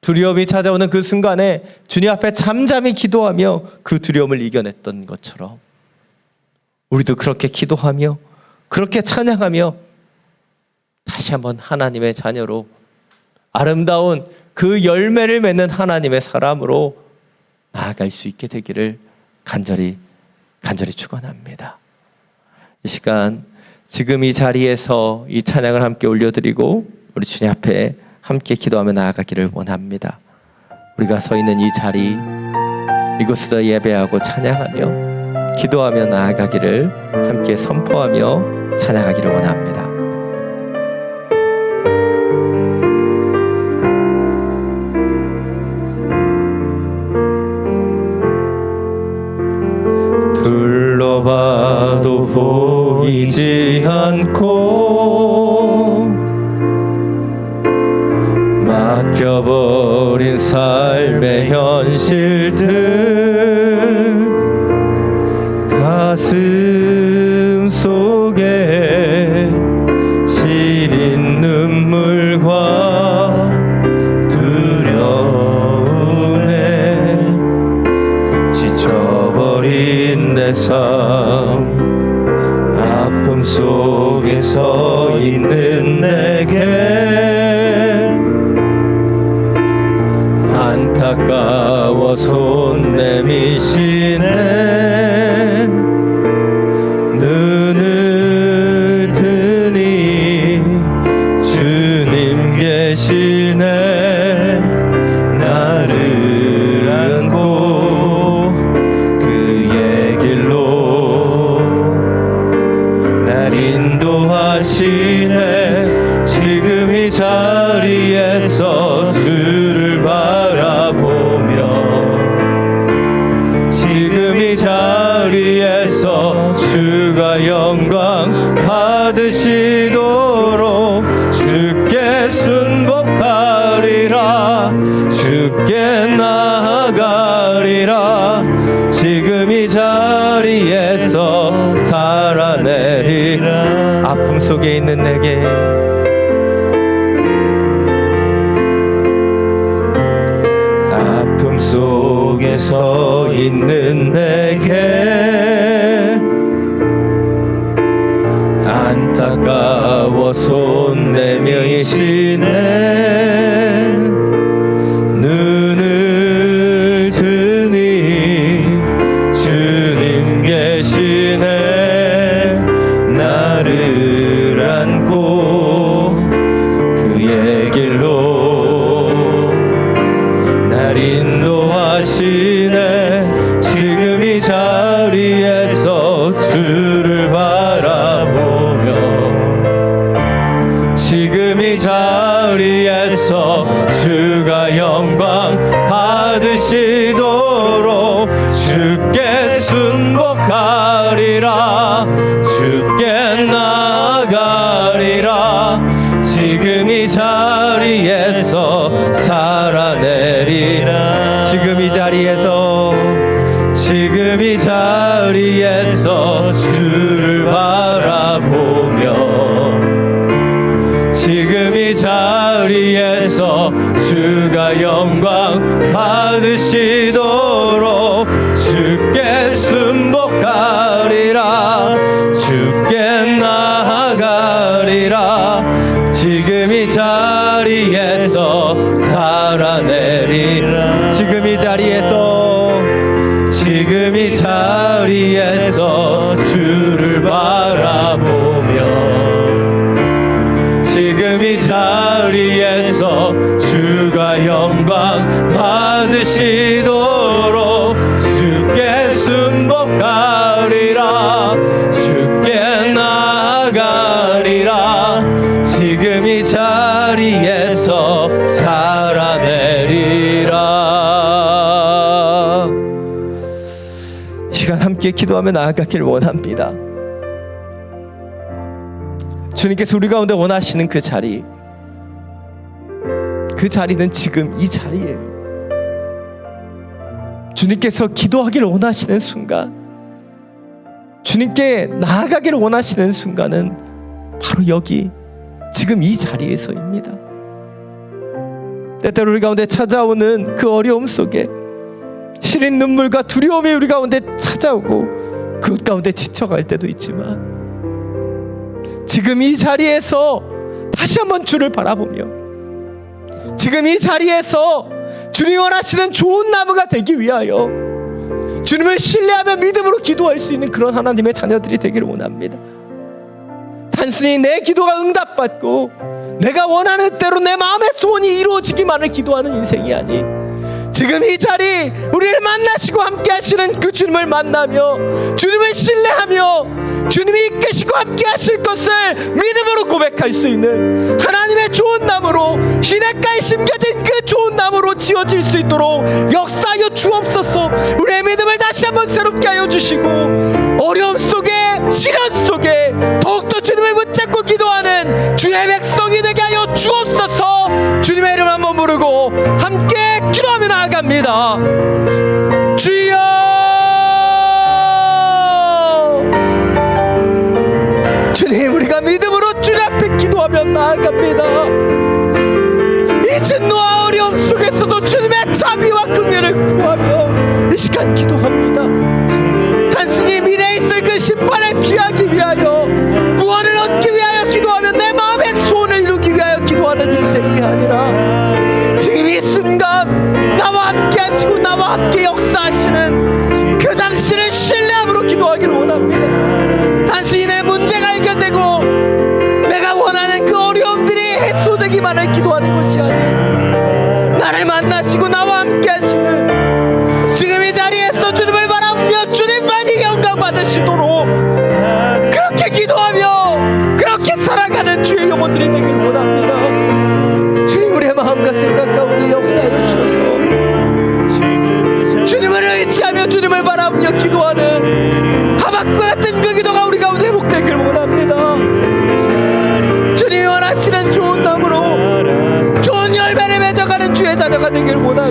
두려움이 찾아오는 그 순간에 주님 앞에 잠잠히 기도하며 그 두려움을 이겨냈던 것처럼 우리도 그렇게 기도하며 그렇게 찬양하며 다시 한번 하나님의 자녀로 아름다운 그 열매를 맺는 하나님의 사람으로 나아갈 수 있게 되기를 간절히 축원합니다. 이 시간 지금 이 자리에서 이 찬양을 함께 올려드리고 우리 주님 앞에 함께 기도하며 나아가기를 원합니다. 우리가 서 있는 이 자리 이곳에서 예배하고 찬양하며 기도하며 나아가기를 함께 선포하며 찬양하기를 원합니다. 둘러봐도 보이지 않고 막혀버린 삶의 현실들 가슴 속에 시린 눈물과 두려움에 지쳐버린 내 삶 아픔 속에 서 있는 내게 안타까워 손 내미시네. 눈을 뜨니 주님 계시네. 나를 안고 그의 길로 날 인도하시네. 지금 이 자리에서 주를 바라보며 지금 이 자리에서 주가 영광 받으시도록 주께 순복하리라. 주께 나아가리라. 지금 이 자리에서 살아내리라. 아픔 속에 있는 내게 아픔 속에 서 있는 내게 안타까워 손 내미시네. 눈을 드니 주님 계시네. 나를 안고 그의 길로 날 인도하시네. 지금 이 자리에서 주를 바라보며 지금 이 자리에서 주가 영광 받으시도록 주께 순복하리라. 주께 나아가리라. 지금 이 자리에서 살아내리라. 지금 이 자리에서 지금 이 자리에서 주를 바라보며 지금 이 자리에서 주가 영광 받으시도록 주께 순복하리라. 주께 나아가리라. 지금 이 자리에서 살아내리라. 지금 이 자리에서 지금 이 자리에서 주를 바라보며 지금 이 자리에서 주가 영광 받으시도록 주께 순복하리라. 주께 나아가리라. 지금 이 자리에서 살아내리라. 이 시간 함께 기도하며 나아가기를 원합니다. 주님께서 우리 가운데 원하시는 그 자리, 그 자리는 지금 이 자리예요. 주님께서 기도하기를 원하시는 순간, 주님께 나아가기를 원하시는 순간은 바로 여기 지금 이 자리에서입니다. 때때로 우리 가운데 찾아오는 그 어려움 속에 시린 눈물과 두려움이 우리 가운데 찾아오고 그 가운데 지쳐갈 때도 있지만 지금 이 자리에서 다시 한번 주를 바라보며 지금 이 자리에서 주님이 원하시는 좋은 나무가 되기 위하여 주님을 신뢰하며 믿음으로 기도할 수 있는 그런 하나님의 자녀들이 되기를 원합니다. 단순히 내 기도가 응답받고 내가 원하는 대로 내 마음의 소원이 이루어지기만을 기도하는 인생이 아닌 지금 이 자리 우리를 만나시고 이끄시고 함께 하시는 그 주님을 만나며 주님을 신뢰하며 주님이 이끄시고 함께 하실 것을 믿음으로 고백할 수 있는 하나님의 좋은 나무로, 시냇가에 심겨진 그 좋은 나무로 지어질 수 있도록 역사하여 주옵소서. 우리의 믿음을 다시 한번 새롭게 하여 주시고 어려움 속에, 시련 속에 더욱더 주님을 붙잡고 기도하는 주의 백성이 되게 하여 주옵소서. 주님의 이름 한번 부르고 함께 기도하며 나아갑니다. 주여, 주님, 우리가 믿음으로 주님 앞에 기도하며 나아갑니다. 이 진노와 어려움 속에서도 주님의 자비와 긍휼을 구하며 이 시간 기도합니다. 단순히 미래에 있을 그 심판을 피하기 위하여, 구원을 얻기 위하여 기도하며 내 마음의 소원을 이루기 위하여 기도하는 인생이 아니라 지금 이 순간 나와 함께 하시고 나와 함께 역사하시는 그 당신을 신뢰함으로 기도하기를 원합니다. 단순히 내 문제가 해결되고 내가 원하는 그 어려움들이 해소되기만을 기도하는 것이 아니라 나를 만나시고 나와 함께 하시는 지금 이 자리에서 주님을 바라보며 주님만이 영광 받으시도록 그렇게 기도하며 그렇게 살아가는 주의 영혼들이 되기를 원합니다. 주님, 우리의 마음과 생각 가운데 역사해 주셔서 주님을 의지하며 주님을 바라보며 기도하는 하박국 같은 그 기도가 우리 가운데 회복되기를 원합니다. 주님이 원하시는 좋은 나무로 좋은 열매를 맺어가는 주의 자녀가 되기를 원하고,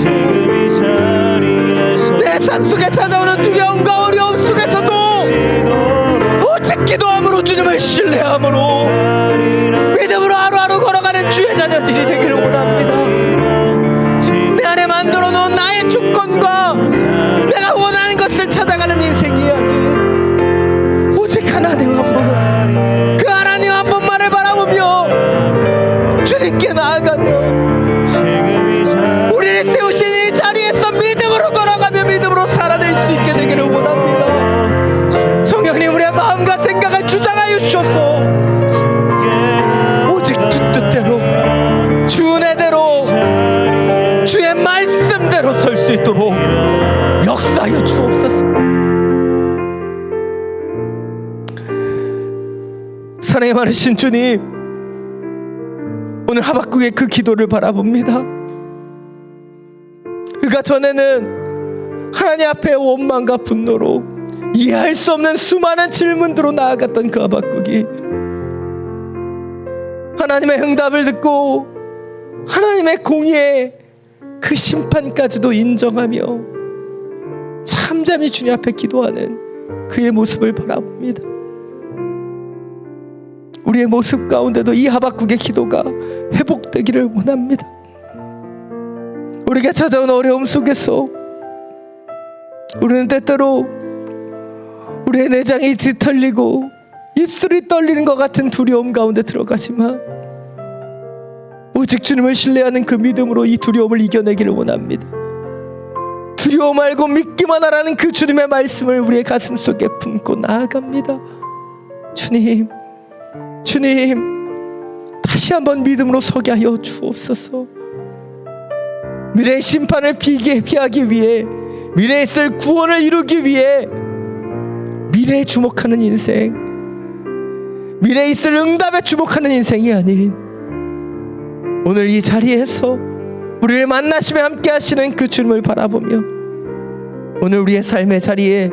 내 삶 속에 찾아오는 두려움과 어려움 속에서도 오직 기도함으로 주님을 신뢰함으로 믿음으로 하루하루 걸어가는 주의 자녀들이 되기를 원합니다. 내 안에 만들어 놓은 나의 주권과 내가 원하는 것을 찾아가는 인생이 아닌 오직 하나님 한 번, 그 하나님 한 번만을 바라보며 주님께 나아가며 우리를 세우신 이 자리에서 믿음으로 걸어가며 믿음으로 살아낼 수 있게 되기를 원합니다. 성령님, 우리의 마음과 생각을 주장하여 주셔서 오직 주 뜻대로, 주 은혜대로, 주의 말씀대로 설 수 있도록 역사하여 주옵소서. 사랑이 많으신 주님, 오늘 하박국의 그 기도를 바라봅니다. 그가 전에는 하나님 앞에 원망과 분노로 이해할 수 없는 수많은 질문들로 나아갔던 그 하박국이 하나님의 응답을 듣고 하나님의 공의의 그 심판까지도 인정하며 잠잠히 주님 앞에 기도하는 그의 모습을 바라봅니다. 우리의 모습 가운데도 이 하박국의 기도가 회복되기를 원합니다. 우리가 찾아온 어려움 속에서 우리는 때때로 우리의 내장이 뒤틀리고 입술이 떨리는 것 같은 두려움 가운데 들어가지만 오직 주님을 신뢰하는 그 믿음으로 이 두려움을 이겨내기를 원합니다. 두려워 말고 믿기만 하라는 그 주님의 말씀을 우리의 가슴 속에 품고 나아갑니다. 주님, 주님, 다시 한번 믿음으로 서게 하여 주옵소서. 미래의 심판을 피하기 위해, 미래에 있을 구원을 이루기 위해 미래에 주목하는 인생, 미래에 있을 응답에 주목하는 인생이 아닌 오늘 이 자리에서 우리를 만나시며 함께 하시는 그 주님을 바라보며 오늘 우리의 삶의 자리에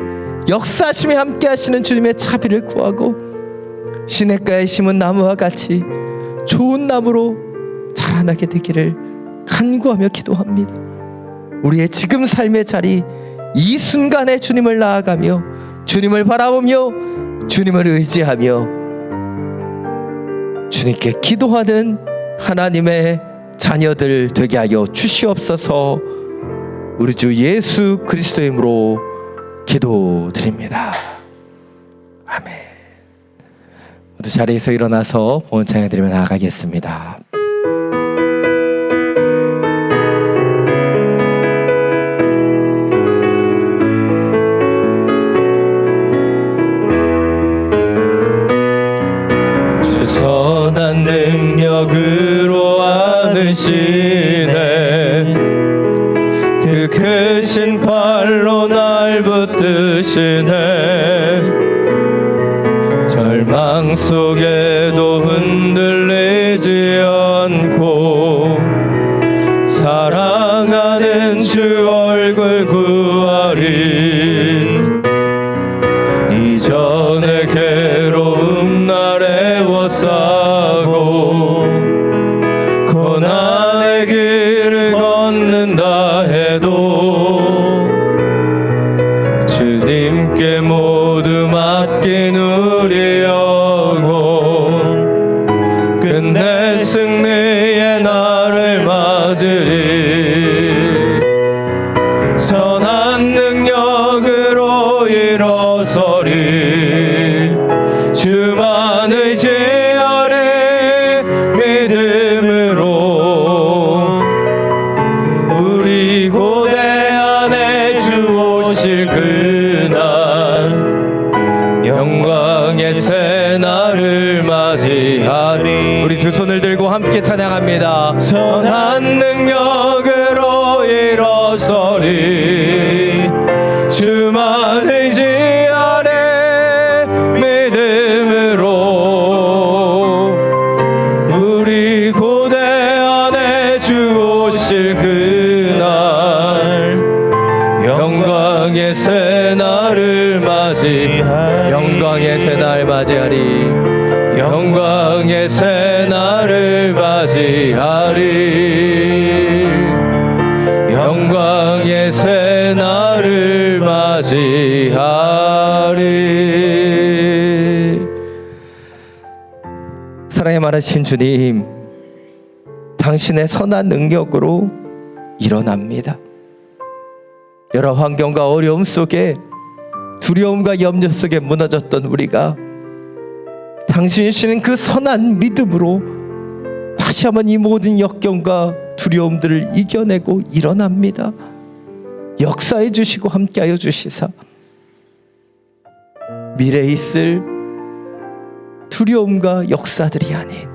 역사하시며 함께 하시는 주님의 자비를 구하고 시냇가에 심은 나무와 같이 좋은 나무로 자라나게 되기를 간구하며 기도합니다. 우리의 지금 삶의 자리, 이 순간에 주님을 나아가며 주님을 바라보며 주님을 의지하며 주님께 기도하는 하나님의 자녀들 되게 하여 주시옵소서. 우리 주 예수 그리스도의 이름으로 기도드립니다. 아멘. 모두 자리에서 일어나서 본원 찬양드리며 나아가겠습니다. 주 선한 능력으로 안으시네 그 크신 팔 칼로 날 붙드시네. 절망 속에도 흔들리지 않고 사랑하는 주 얼굴 구하리. 이전의 괴로움 날 애워싸고 고난의 길을 걷는다 해도 주님께 모두 맡긴 우리 영혼 끝내 승리의 날을 맞으리. 선한 능력으로 일어서리. 주만 의지하리. 믿음으로 우리 고대 안에 주 오실 그날 영광의 새날을 맞이하리. 우리 두 손을 들고 함께 찬양합니다. 선한 능력으로 일어서리. 주만 의지하리. 믿음으로 우리 고대 안에 주 오실 그날 영광의 새날을 맞이하리. 영광의 새날 맞이하리. 영광의 새날을 맞이하리. 영광의 새날을 맞이하리. 사랑의 많으신 주님, 당신의 선한 능력으로 일어납니다. 여러 환경과 어려움 속에 두려움과 염려 속에 무너졌던 우리가 당신이 주시는 그 선한 믿음으로 다시 한번 이 모든 역경과 두려움들을 이겨내고 일어납니다. 역사해 주시고 함께하여 주시사 미래에 있을 두려움과 역사들이 아닌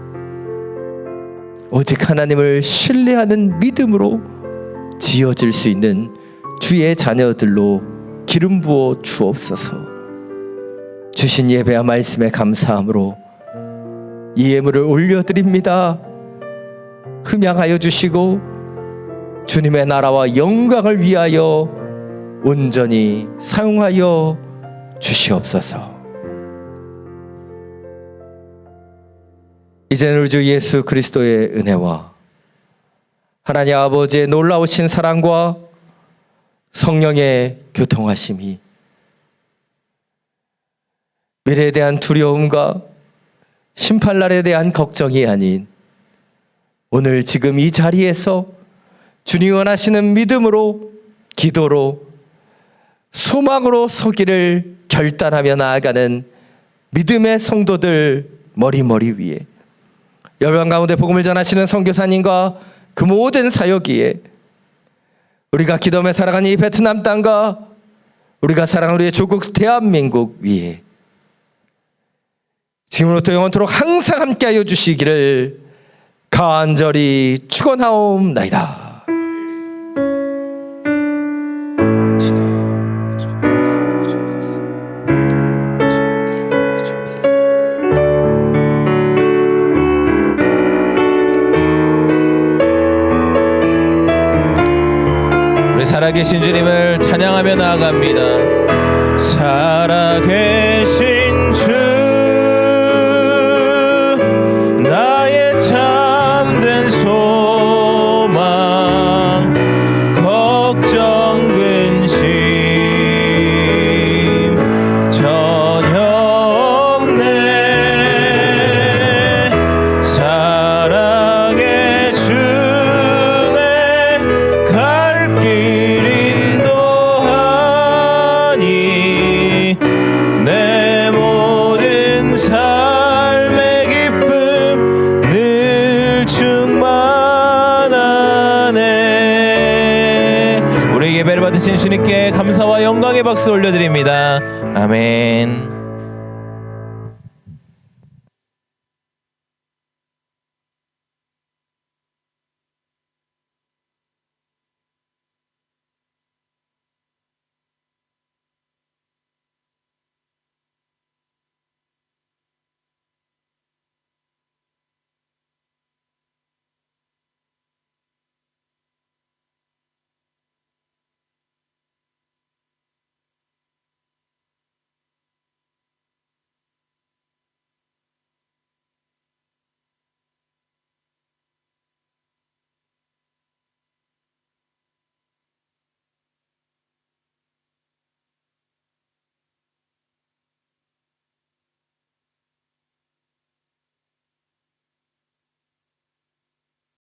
오직 하나님을 신뢰하는 믿음으로 지어질 수 있는 주의 자녀들로 기름 부어 주옵소서. 주신 예배와 말씀에 감사함으로 이 예물을 올려드립니다. 흠양하여 주시고 주님의 나라와 영광을 위하여 온전히 사용하여 주시옵소서. 이제는 우리 주 예수 그리스도의 은혜와 하나님 아버지의 놀라우신 사랑과 성령의 교통하심이 미래에 대한 두려움과 심판날에 대한 걱정이 아닌 오늘 지금 이 자리에서 주님 원하시는 믿음으로 기도로 소망으로 서기를 결단하며 나아가는 믿음의 성도들 머리 위에 열방 가운데 복음을 전하시는 선교사님과 그 모든 사역 위에 우리가 기도하며 살아가는 이 베트남 땅과 우리가 사랑하는 우리의 조국 대한민국 위에 지금부터 영원토록 항상 함께하여 주시기를 간절히 축원하옵나이다. 우리 살아계신 주님을 찬양하며 나아갑니다. 살아계신 주 나의 참된 소망 걱정 근심 전혀 없네. 사랑의 주내 갈 길 인도하니 내 모든 삶의 기쁨 늘 충만하네. 우리 예배를 받으신 주님께 감사와 영광의 박수 올려드립니다. 아멘.